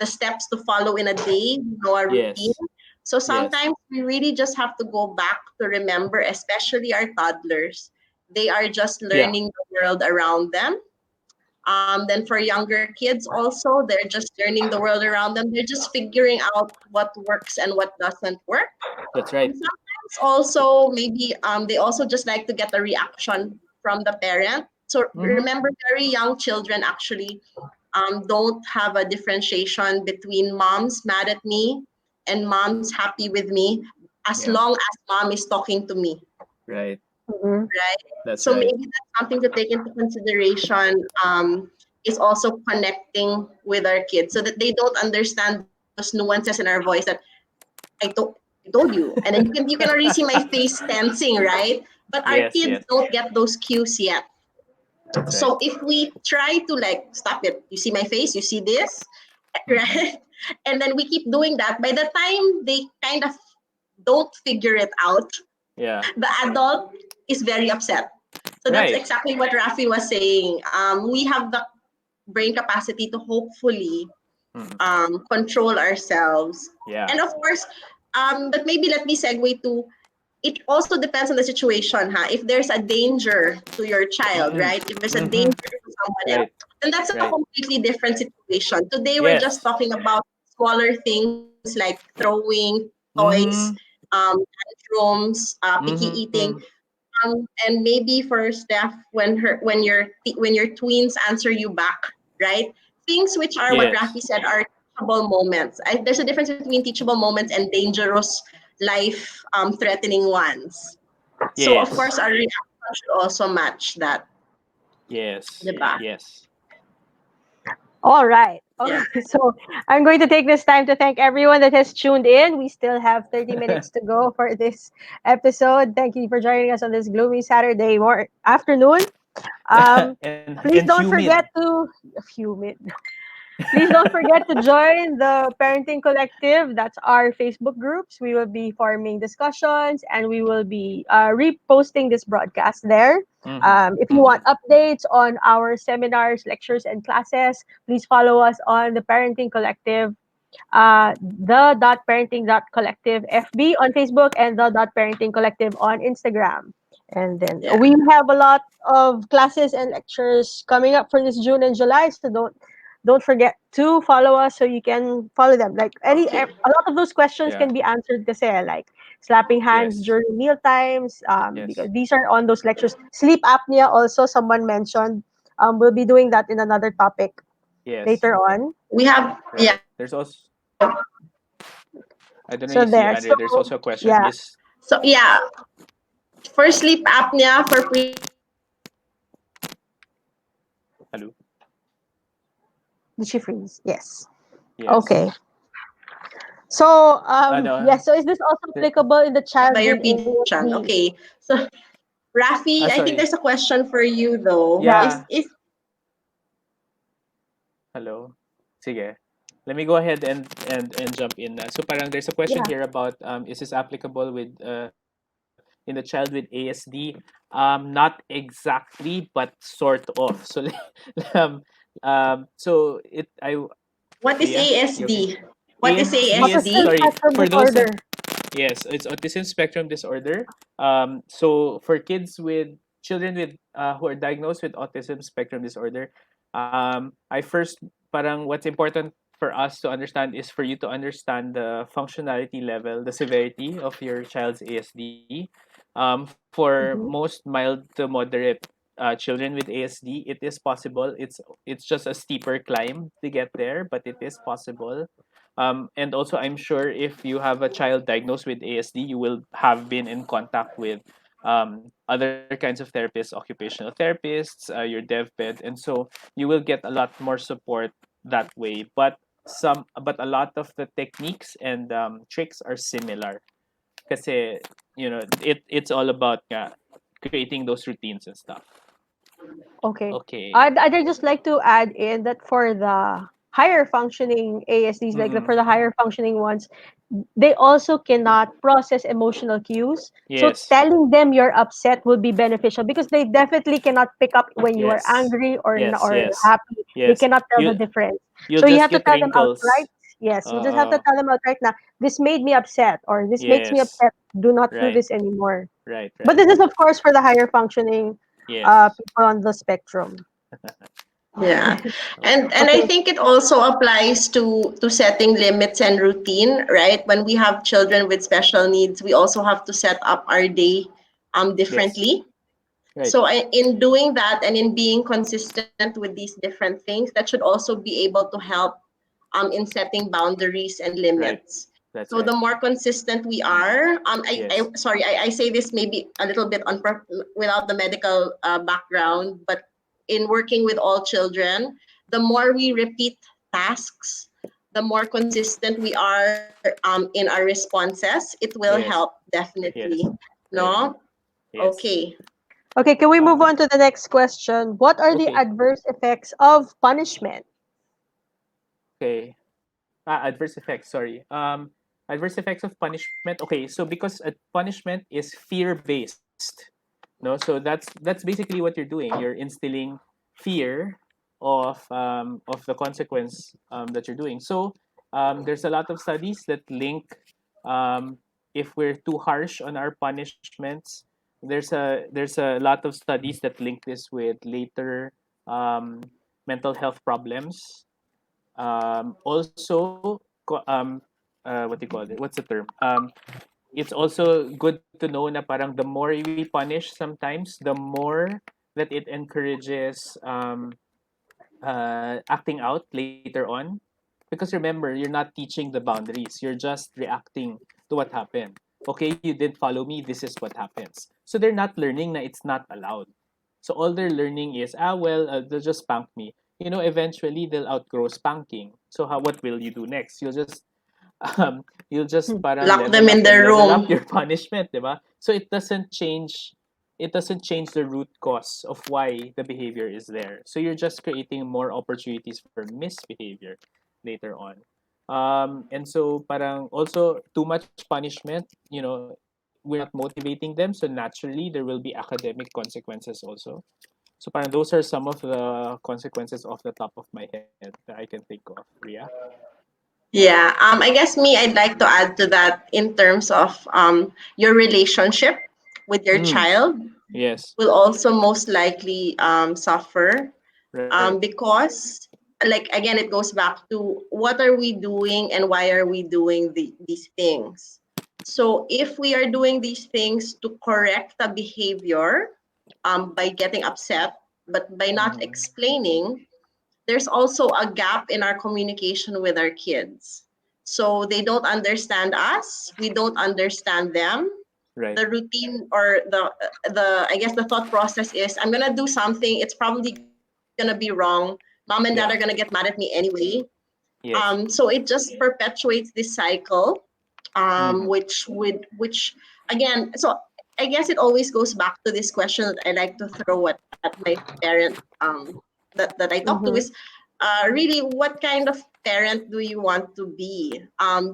the steps to follow in a day. We know our routine. Yes. So Yes. sometimes we really just have to go back to remember, especially our toddlers. They are just Yeah. learning the world around them. Then for younger kids, also, they're just learning the world around them. They're just figuring out what works and what doesn't work. That's And right. sometimes also, maybe they also just like to get a reaction from the parent. So Mm-hmm. remember, very young children actually don't have a differentiation between mom's mad at me and mom's happy with me, as Yeah. long as mom is talking to me, Right. Mhm. right? That's So right. maybe that's something to take into consideration, is also connecting with our kids so that they don't understand those nuances in our voice that I told you. And then you can already see my face tensing, right? But our Yes. kids Yes. don't get those cues yet. That's right. So if we try to like stop it, you see my face, you see this, Mm-hmm. right? And then we keep doing that. By the time they kind of don't figure it out, Yeah. the adult is very upset. So that's Right. exactly what Rafi was saying. We have the brain capacity to hopefully Mm-hmm. control ourselves. Yeah. And of course, but maybe let me segue to, it also depends on the situation, huh? If there's a danger to your child, Mm-hmm. right? If there's a Mm-hmm. danger to someone else, Right. then that's a Right. completely different situation. Today, we're just Yes. talking about smaller things like throwing toys, Mm-hmm. tantrums, picky eating, Mm-hmm. and maybe for Steph, when your tweens answer you back, right? Things which are what Yes. Rafi said are teachable moments. There's a difference between teachable moments and dangerous, life threatening ones. So of Yes. course our reaction should also match that, Yes. diba? Yes. All right. Yeah. Okay, so I'm going to take this time to thank everyone that has tuned in. We still have 30 minutes to go for this episode. Thank you for joining us on this gloomy Saturday afternoon. Um, and please don't humid. forget to humid. Please don't forget to join the Parenting Collective. That's our Facebook groups. We will be forming discussions and we will be reposting this broadcast there. Mm-hmm. If you Mm-hmm. want updates on our seminars, lectures, and classes, please follow us on the Parenting Collective, the.parenting.collective FB on Facebook and the.parenting collective on Instagram. And then Yeah. we have a lot of classes and lectures coming up for this June and July, so don't forget to follow us so you can follow them. Like Okay. a lot of those questions Yeah. can be answered kasi like slapping hands Yes. during meal times, because Yes. these are on those lectures. Sleep apnea also someone mentioned. We'll be doing that in another topic Yes. later on. We have, Right. yeah. There's also, I don't know So you see there. Andre, So there's also a question. yeah, Is So yeah, for sleep apnea, for hello? did she freeze? Yes. Okay. Yes. So, Ano? yes, so is this also There- applicable in the child By your with pediatrician. ASD? Okay. So Rafi, I think sorry. there's a question for you though. Yeah. Yeah. Hello. Sige. Let me go ahead and jump in. So parang there's a question Yeah. here about is this applicable with in the child with ASD? Not exactly, but sort of. So so it I What is Ria, you okay? ASD? What is ASD is Autism ASD? sorry spectrum for those disorder. yes, it's autism spectrum disorder. So for kids with children with who are diagnosed with autism spectrum disorder, I first parang what's important for us to understand is for you to understand the functionality level, the severity of your child's ASD. For Mhm. most mild to moderate children with ASD, it is possible. It's just a steeper climb to get there, but it is possible. And also, I'm sure if you have a child diagnosed with ASD, you will have been in contact with other kinds of therapists, occupational therapists, your dev bed, and so you will get a lot more support that way. But a lot of the techniques and tricks are similar. Kasi, it's all about creating those routines and stuff. Okay. Okay. I'd just like to add in that for the higher functioning ASDs, like Mm-hmm. for the higher functioning ones, they also cannot process emotional cues. So Yes. telling them you're upset would be beneficial because they definitely cannot pick up when you are Yes. angry Yes. or Yes. happy. They Yes. cannot tell the You difference. you'll So you just have to get tell them wrinkles. outright. Yes, you just have to Uh, tell them outright now, this made me upset or this makes me yes. upset. Do not do Right. this anymore. Right. But Right. this is of course for the higher functioning Yes. people on the spectrum. Yeah. And I Okay. think it also applies to setting limits and routine, right? When we have children with special needs, we also have to set up our day Yes. differently. Right. So in doing that and in being consistent with these different things, that should also be able to help in setting boundaries and Right. limits. That's So the right. more consistent we are, Yes. sorry, I say this maybe a little bit without the medical background, but in working with all children, the more we repeat tasks, the more consistent we are in our responses, it will help Yes. definitely. Yes. Right. No? Yes. Okay. Okay, can we move Um. on to the next question? What are the Okay. adverse effects of punishment? Okay. Adverse effects. Sorry. Adverse effects of punishment. Okay. So because punishment is fear based, no. So that's basically what you're doing. You're instilling fear of the consequence that you're doing. So there's a lot of studies that link um, if we're too harsh on our punishments. There's a lot of studies that link this with later um, mental health problems. Also, what do you call it? What's the term? It's also good to know na parang the more we punish sometimes, the more that it encourages acting out later on. Because remember, you're not teaching the boundaries. You're just reacting to what happened. Okay, you didn't follow me. This is what happens. So they're not learning that it's not allowed. So all they're learning is, well, they'll just spank me. Eventually they'll outgrow spanking. So what will you do next? You'll just Hmm. parang Lock them level in up their and level up room. your punishment, diba? So it doesn't change the root cause of why the behavior is there. So you're just creating more opportunities for misbehavior later on. And so parang also too much punishment, we're not motivating them. So naturally there will be academic consequences also. So parang those are some of the consequences off the top of my head that I can think of. Ria? Yeah. I guess me, I'd like to add to that in terms of your relationship with your Mm, child yes. will also most likely suffer Right. because like again it goes back to what are we doing and why are we doing these things. So if we are doing these things to correct a behavior by getting upset but by not Mm-hmm. explaining, there's also a gap in our communication with our kids. So they don't understand us, we don't understand them. Right. The routine or the I guess the thought process is I'm gonna do something. It's probably gonna be wrong. Mom and dad are Yeah. gonna get mad at me anyway. Yes. So it just perpetuates this cycle, Mm-hmm. which again, so I guess it always goes back to this question that I like to throw at my parent, that I talk to Mm-hmm. is, really, what kind of parent do you want to be?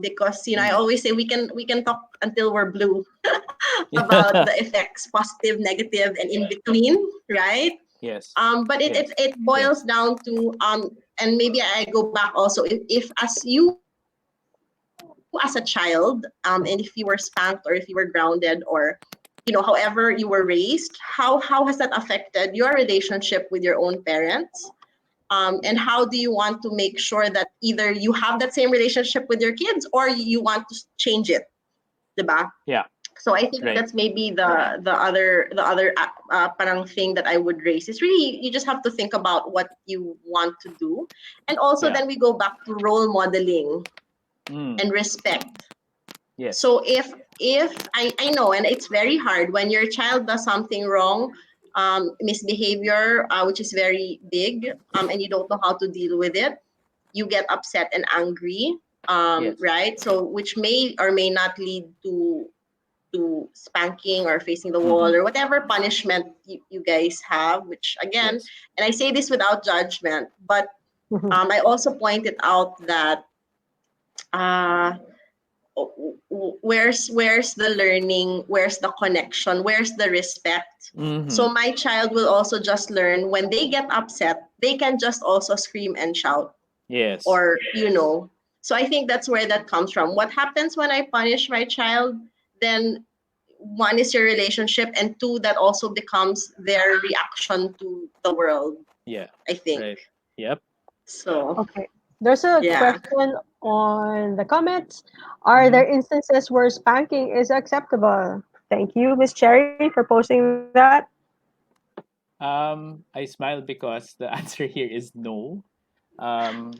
Because I Mm. always say we can talk until we're blue about the effects, positive, negative, and in between, right? Yes. But it, Yes. it boils down to, and maybe I go back also, if as you as a child, and if you were spanked or if you were grounded, or however you were raised, how has that affected your relationship with your own parents? And how do you want to make sure that either you have that same relationship with your kids or you want to change it, diba? Yeah. So I think Right. that's maybe the other parang thing that I would raise is really, you just have to think about what you want to do, and also Yeah. then we go back to role modeling Mm. and respect. Yes. So if I know, and it's very hard when your child does something wrong, misbehavior, which is very big, and you don't know how to deal with it, you get upset and angry, Yes. right? So which may or may not lead to spanking or facing the wall Mm-hmm. or whatever punishment you guys have, which again, Yes. and I say this without judgment, but Mm-hmm. I also pointed out that, uh, where's the learning, where's the connection, where's the respect? Mm-hmm. So my child will also just learn when they get upset, they can just also scream and shout, Yes. or so I think that's where that comes from. What happens when I punish my child? Then one is your relationship, and two, that also becomes their reaction to the world, Yeah. I think. Right. Yep. So Okay. There's a yeah. question on the comments. Are Mm-hmm. there instances where spanking is acceptable? Thank you, Miss Cherry, for posting that. I smile because the answer here is no. Um,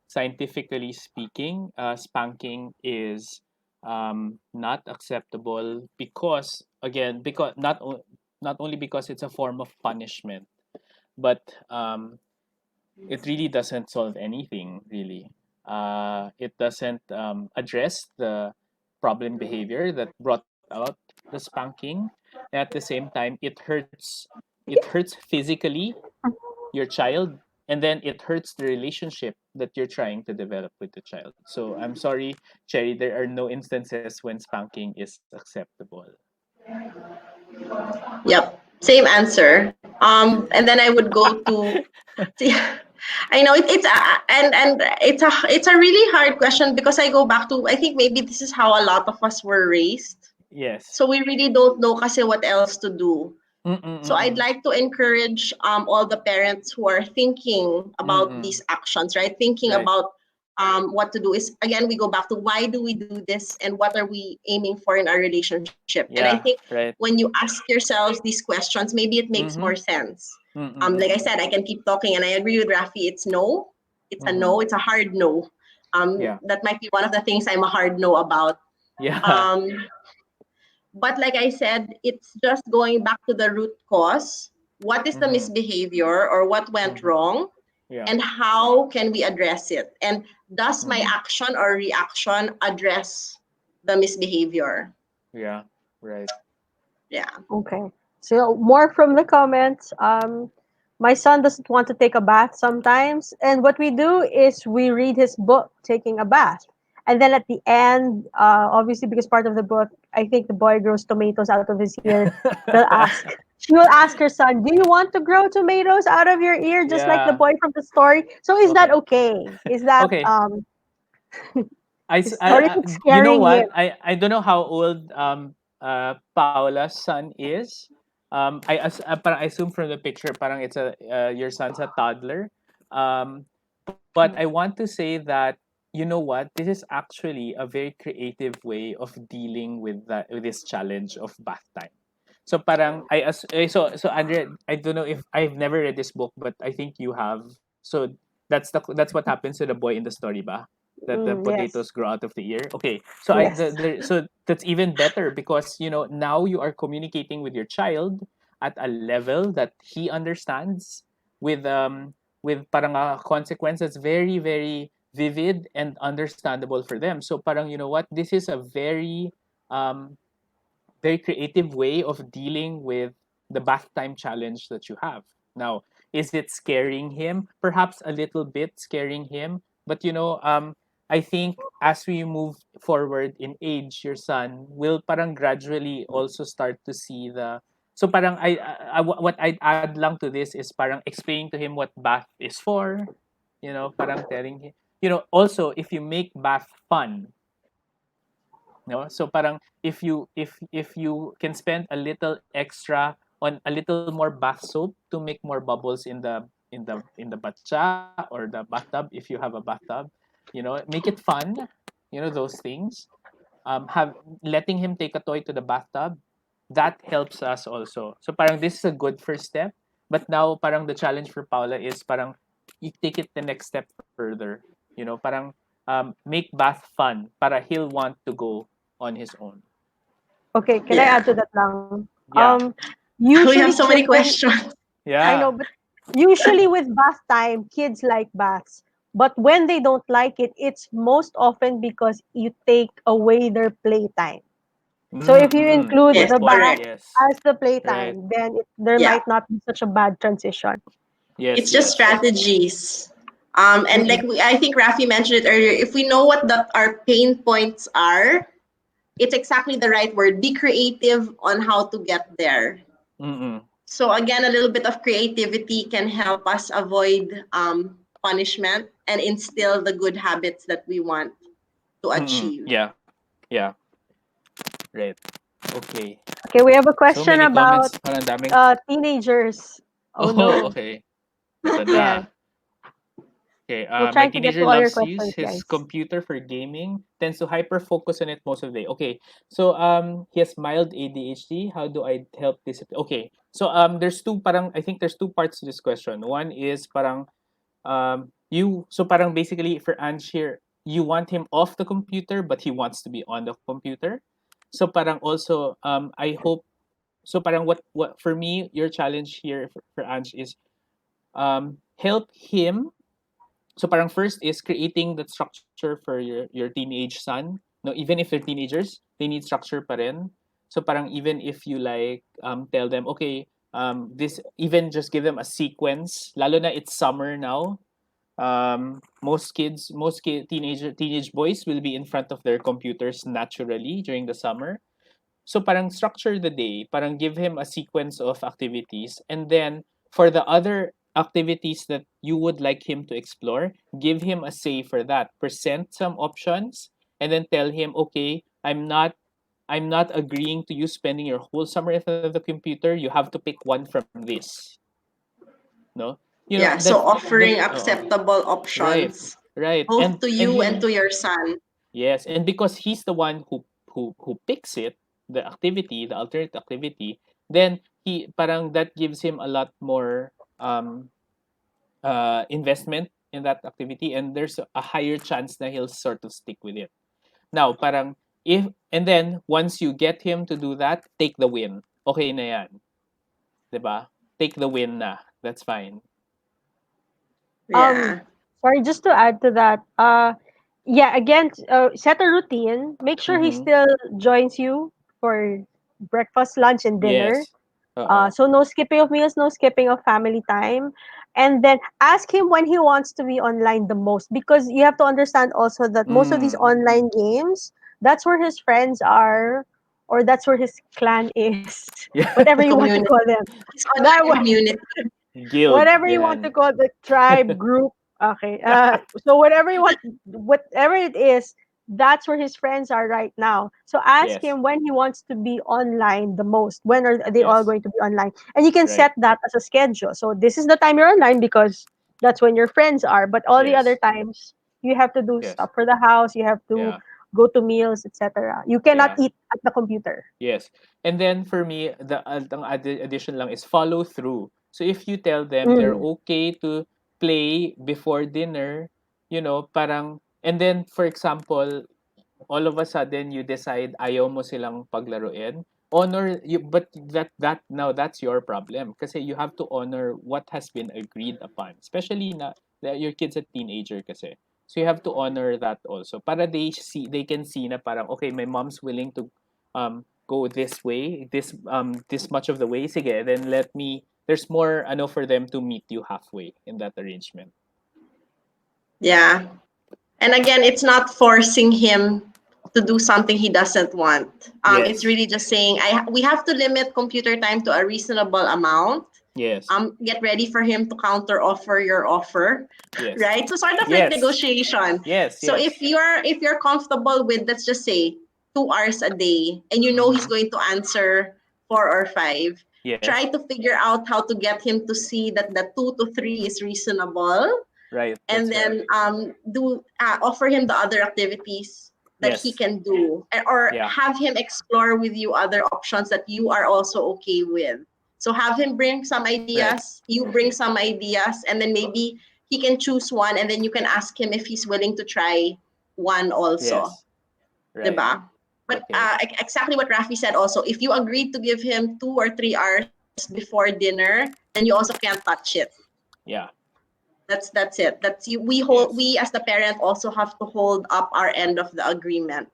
Scientifically speaking, spanking is not acceptable because, again, because not only because it's a form of punishment, but it really doesn't solve anything. Really, it doesn't address the problem behavior that brought out the spanking. At the same time, it hurts physically your child, and then it hurts the relationship that you're trying to develop with the child. So I'm sorry, Cherry, there are no instances when spanking is acceptable. Yep. Same answer. And then I would go to, see, I know and it's a really hard question, because I go back to, I think maybe this is how a lot of us were raised. Yes. So we really don't know kasi what else to do. So I'd Mm-mm-mm-mm. like to encourage, all the parents who are thinking about Mm-mm. these actions, right? Thinking Right. about, what to do, is again, we go back to why do we do this and what are we aiming for in our relationship. And I think Yeah. Right. when you ask yourselves these questions, maybe it makes more Mm-hmm. sense. Like I Mm-mm-mm-mm. said, I can keep talking, and I agree with Rafi. It's no. It's a Mm-hmm. no. It's a hard no. Yeah. That might be one of the things I'm a hard no about. Yeah. Um, but like I said, it's just going back to the root cause. What is the Mm-hmm. misbehavior, or what went Mm-hmm. wrong? Yeah. And how can we address it? And does my Mm-hmm. action or reaction address the misbehavior? Yeah. Right. Yeah. Okay. So more from the comments. My son doesn't want to take a bath sometimes, and what we do is we read his book, taking a bath, and then at the end, obviously because part of the book, I think the boy grows tomatoes out of his ear. They'll ask. She will ask her son, "Do you want to grow tomatoes out of your ear, just like the Yeah. boy from the story?" So is that Okay. okay? Is that Okay. or is it You know scaring him? what? I don't know how old Paola's son is. Parang I assume from the picture, parang it's a your son's a toddler. But I want to say that, you know what, this is actually a very creative way of dealing with this challenge of bath time. So parang so Andre, I don't know if I've never read this book, but I think you have. So that's what happens to the boy in the story, ba? That the Yes, potatoes grow out of the ear. Okay, so yes. so that's even better, because now you are communicating with your child at a level that he understands, with with parang a consequence that's very, very, vivid and understandable for them. So parang, you know what, this is a um very creative way of dealing with the bath time challenge that you have. Now, is it scaring him? Perhaps a little bit scaring him, but I think as we move forward in age, your son will parang gradually also start to see the. So parang what I'd add lang to this is parang explaining to him what bath is for, parang telling him, also if you make bath fun, no, so parang if you can spend a little extra on a little more bath soap to make more bubbles in the batcha or the bathtub, if you have a bathtub, make it fun, those things. Have Letting him take a toy to the bathtub, that helps us also. So parang this is a good first step, but now parang the challenge for Paula is parang you take it the next step further, parang make bath fun para he'll want to go on his own. Okay, can I Yeah. add to that lang? Yeah. We Usually have so many children, questions. I know, Yeah. but usually with bath time, kids like baths. But when they don't like it, it's most often because you take away their playtime. So if you include Yes, Good the point. bath correct. Yes. as the Right. playtime, then there Yeah. might not be such a bad transition. Yes. It's just Yes. strategies. And Mm-mm. like I think Rafi mentioned it earlier, if we know what our pain points are, it's exactly the right word. Be creative on how to get there. Mm-mm. So again, a little bit of creativity can help us avoid punishment and instill the good habits that we want to Mm-mm. achieve. Yeah. Yeah. Right. Okay. Okay, we have a So question many about comments. Parang daming. teenagers. Oh Oh, no. okay. Ito Yeah, na. Okay, we're my trying to get teenager to all your loves to use questions, his guys. computer for gaming, tends to hyper focus on it most of the day. Okay, so he has mild ADHD. How do I help discipline? Okay, so there's two parang I think there's two parts to this question. One is parang you so parang basically for Ange here, you want him off the computer, but he wants to be on the computer. So parang also I hope so parang what for me your challenge here for Ange is help him. So parang first is creating that structure for your teenage son. No, even if they're teenagers, they need structure pa rin. So parang even if you like tell them, okay, this even just give them a sequence. Lalo na it's summer now. Teenage boys will be in front of their computers naturally during the summer. So parang structure the day, parang give him a sequence of activities, and then for the other activities that you would like him to explore, give him a say for that. Present some options and then tell him, okay, I'm not agreeing to you spending your whole summer in front of the computer. You have to pick one from this. No? Yeah, That so offering oo. acceptable Right. options Right. both to And you and he to your son. Yes, and because he's the one who picks it, the activity, the alternate activity, then he parang that gives him a lot more um investment in that activity, and there's a higher chance that he'll sort of stick with it. Now, parang if and then once you get him to do that, take the win. Okay na 'yan, 'di ba? Take the win na. That's fine. Um, Yeah. Sorry, just to add to that, yeah, again, set a routine. Make sure he Mhm. still joins you for breakfast, lunch, and dinner. Yes. Oo. So no skipping of meals, no skipping of family time. And then ask him when he wants to be online the most, because you have to understand also that most of these Mm. online games, that's where his friends are, or that's where his clan is, Yeah. whatever you want to Community. call them. It's That online community. Guild, whatever you want to 'yan. call the tribe group. Okay. So whatever you want, whatever it is, that's where his friends are right now. So ask Yes. him when he wants to be online the most. When are they all Yes. going to be online? And you can Right. set that as a schedule. So this is the time you're online because that's when your friends are. But all the other Yes. times, you have to do Yes. stuff for the house. You have to Yeah. go to meals, etc. You cannot Yeah. eat at the computer. Yes. And then for me, addition lang is follow through. So if you tell them they're Mm. okay to play before dinner, parang and then for example, all of a sudden you decide ayaw mo silang paglaruin, honor you, but that now that's your problem kasi you have to honor what has been agreed upon, especially na that your kid's a teenager kasi. So you have to honor that also. Para they can see na parang okay, my mom's willing to go this way, this much of the way. Sige, then there's more ano for them to meet you halfway in that arrangement. Yeah. And again, it's not forcing him to do something he doesn't want. It's Yes. really just saying we have to limit computer time to a reasonable amount. Yes. Get ready for him to counter offer your offer, Yes. right? So sort of like Yes. negotiation. Yes. So yes. if you're comfortable with, let's just say 2 hours a day, and you know he's Mhm. going to answer 4 or 5, Yes. try to figure out how to get him to see that the 2 to 3 is reasonable, Right. and That's right. then offer him the other activities that he Yes. can do, or Yeah. have him explore with you other options that you are also okay with. So have him bring some ideas, you bring some ideas, and then maybe he can choose one, and then you can ask him if he's willing to try one also. Yes. Right. Diba? But Okay. exactly what Rafi said also, if you agreed to give him 2 or 3 hours before dinner, then you also can't touch it. Yeah. That's it. That's you. Yes. We as the parent also have to hold up our end of the agreement.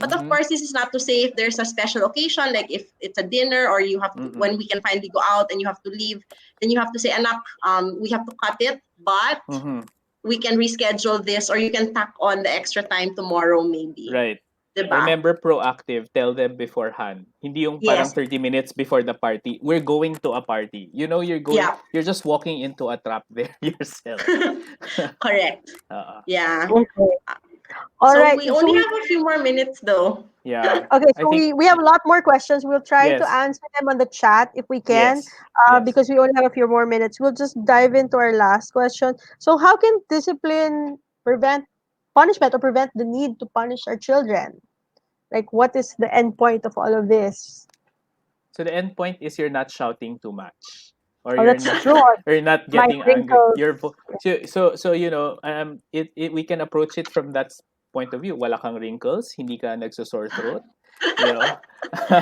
But of Mhm. course, this is not to say if there's a special occasion, like if it's a dinner or you have to, Mm-mm. when we can finally go out and you have to leave, then you have to say, anak, we have to cut it, but Mhm. we can reschedule this, or you can tack on the extra time tomorrow maybe. Right. Diba? Remember, proactive. Tell them beforehand. Hindi yung parang Yes. 30 minutes before the party. We're going to a party. You know, Yeah. you're just walking into a trap there yourself. Correct. Yeah. Okay. All So right. we So only we have a few more minutes though. Yeah. okay. I So think we have a lot more questions. We'll try to yes. answer them on the chat if we can, Yes. Yes. because we only have a few more minutes. We'll just dive into our last question. So, how can discipline prevent punishment or prevent the need to punish our children? Like, what is the end point of all of this? So the end point is you're not shouting too much, or Oh, you're that's not true. or you're not My getting angry. wrinkles. So you know we can approach it from that point of view. Wala kang wrinkles, hindi ka nagsosore throat. You know,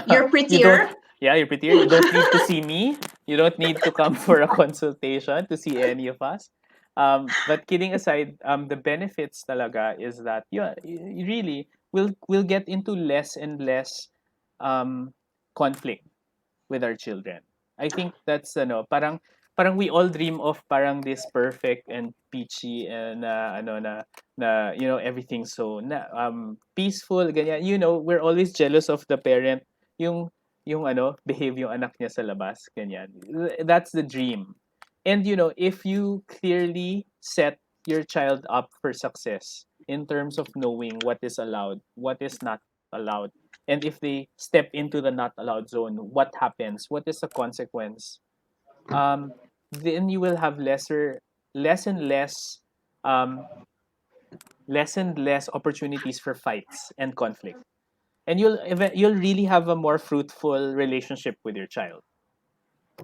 You're you don't. prettier. Yeah, you're prettier. You don't need to see me. You don't need to come for a consultation to see any of us. But kidding aside, the benefits talaga is that you really will get into less and less conflict with our children. I think that's parang we all dream of parang this perfect and peachy and everything so peaceful ganyan. You know, we're always jealous of the parent yung behave yung anak niya sa labas ganyan. That's the dream. And you know, if you clearly set your child up for success in terms of knowing what is allowed, what is not allowed, and if they step into the not allowed zone, what happens, what is the consequence, um, then you will have less and less um, less and less opportunities for fights and conflict, and you'll really have a more fruitful relationship with your child.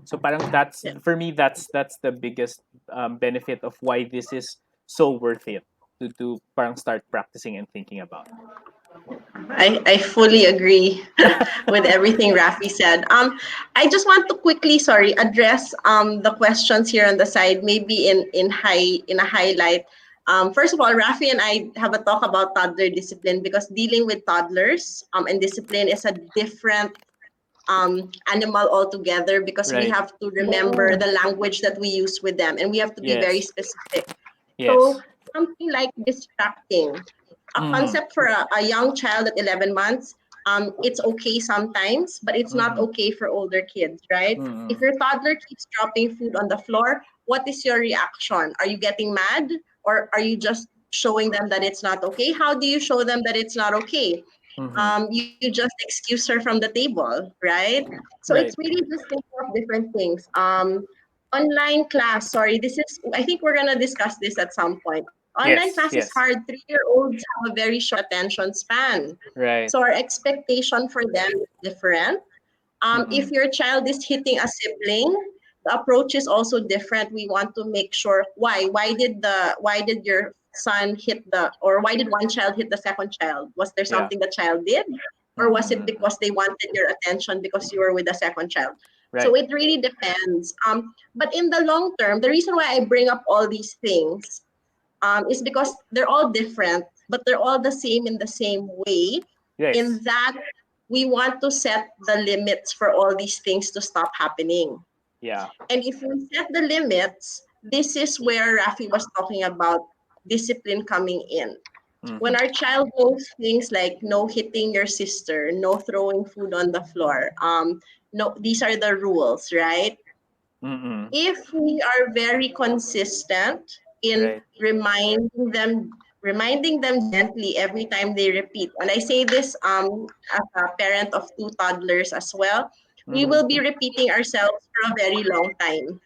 So parang that's Yeah. for me, that's the biggest benefit of why this is so worth it to parang start practicing and thinking about. I fully agree with everything Rafi said. I just want to quickly, sorry, address the questions here on the side, maybe in a highlight. First of all, Rafi and I have a talk about toddler discipline, because dealing with toddlers and discipline is a different animal altogether, because we Right. have to remember the language that we use with them, and we have to be very Yes. specific. Yes. So something like distracting, a Mhm. concept for a young child at 11 months, it's okay sometimes, but it's not Mhm. okay for older kids, right? Mhm. If your toddler keeps dropping food on the floor, what is your reaction? Are you getting mad, or are you just showing them that it's not okay? How do you show them that it's not okay? Mhm. You just excuse her from the table, right? So it's Right. really just thinking of different things. Online class, sorry, this is, I think we're gonna discuss this at some point. Online class is Yes. hard. Yes. 3-year-olds have a very short attention span. Right. So our expectation for them is different. If Mhm. your child is hitting a sibling, the approach is also different. We want to make sure why did your son hit the, or why did one child hit the second child? Was there Yeah. something the child did? Or was it Mhm. because they wanted your attention because you were with the second child? So Right. it really depends. But in the long term, the reason why I bring up all these things is because they're all different, but they're all the same in the same way, Yes. in that we want to set the limits for all these things to stop happening. Yeah. And if we set the limits, this is where Rafi was talking about discipline coming in. When our child knows things like no hitting your sister, no throwing food on the floor, no, these are the rules, right? Mm-mm. If we are very consistent in Right. reminding them gently every time they repeat. And I say this as a parent of two toddlers as well, we will be repeating ourselves for a very long time.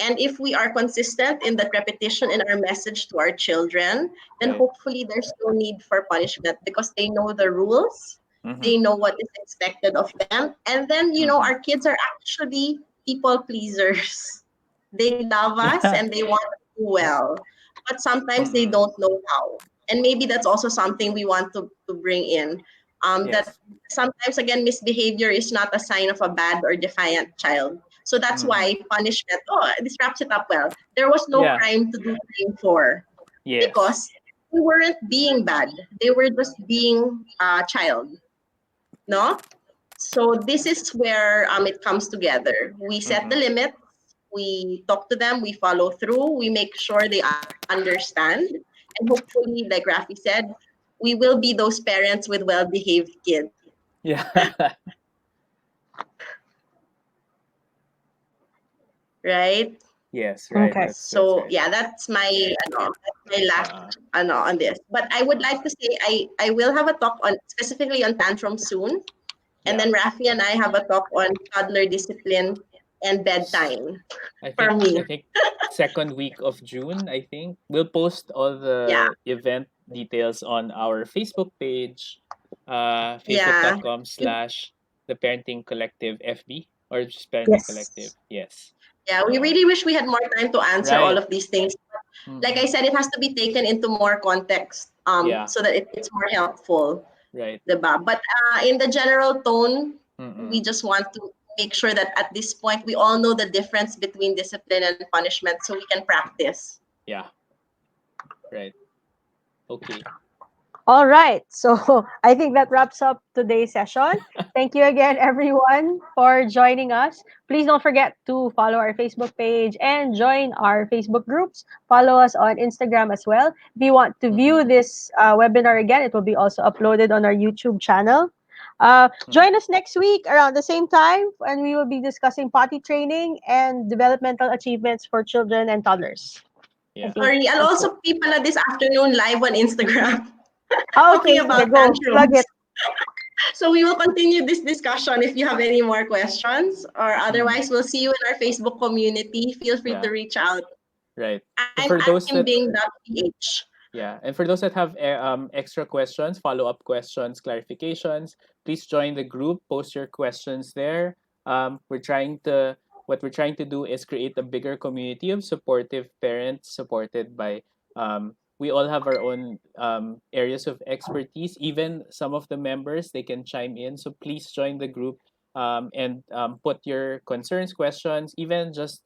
And if we are consistent in that repetition in our message to our children, then Right. hopefully there's no need for punishment because they know the rules, they Mhm. know what is expected of them. And then, our kids are actually people pleasers. They love us Yeah. and they want to do well, but sometimes they Mm-mm. don't know how. And maybe that's also something we want to bring in. That Yes. sometimes, again, misbehavior is not a sign of a bad or defiant child. So that's why punishment, this wraps it up well. There was no Yeah. crime to do time for Yes. because they weren't being bad. They were just being a child, no? So this is where it comes together. We set the limits, we talk to them, we follow through, we make sure they understand, and hopefully, like Rafi said, we will be those parents with well-behaved kids, Yeah. right? Yes. Right. Okay. That's So right. yeah, that's my last Uh, on this. But I would like to say I will have a talk on specifically on tantrum soon, and yeah. then Rafi and I have a talk on toddler discipline and bedtime I for think me. I think second week of June, I think. We'll post all Yeah, the event details on our Facebook page, yeah. facebook.com slash the parenting collective FB or just parenting collective. Yes. Yes. Yeah, we Uh, really wish we had more time to answer all right. of these things. Like I Mm-mm. said, it has to be taken into more context Yeah. so that it's more helpful, Right. diba? But in the general tone, we Mm-mm. just want to make sure that at this point we all know the difference between discipline and punishment so we can practice. Yeah. Right. Okay. All right. So I think that wraps up today's session. Thank you again, everyone, for joining us. Please don't forget to follow our Facebook page and join our Facebook groups. Follow us on Instagram as well. If you want to view this webinar again, it will be also uploaded on our YouTube channel. Join us next week around the same time, and we will be discussing potty training and developmental achievements for children and toddlers. I Yeah. think Sorry, I'll that's it. also be pala this afternoon live on Instagram Oh, talking okay, sige, about go. Plug tantrums. it. So we will continue this discussion if you have any more questions, or Mm. otherwise we'll see you in our Facebook community. Feel free to Yeah. reach out. Right. I'm And at for those that kimbing.ph. Yeah, and for those that have extra questions, follow-up questions, clarifications, please join the group. Post your questions there. We're trying to what we're trying to do is create a bigger community of supportive parents, supported by we all have our own areas of expertise. Even some of the members they can chime in. So please join the group and put your concerns, questions, even just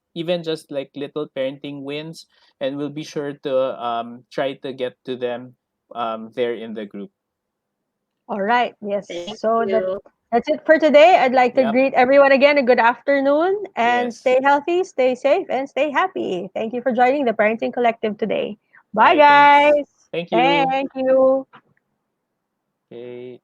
like little parenting wins, and we'll be sure to try to get to them there in the group. All right. Yes. Thank So you. that's it for today. I'd like to Yep. greet everyone again a good afternoon and Yes. stay healthy, stay safe, and stay happy. Thank you for joining the Parenting Collective today. Bye, Bye. Thanks. guys. Thank you. Thank you. Okay.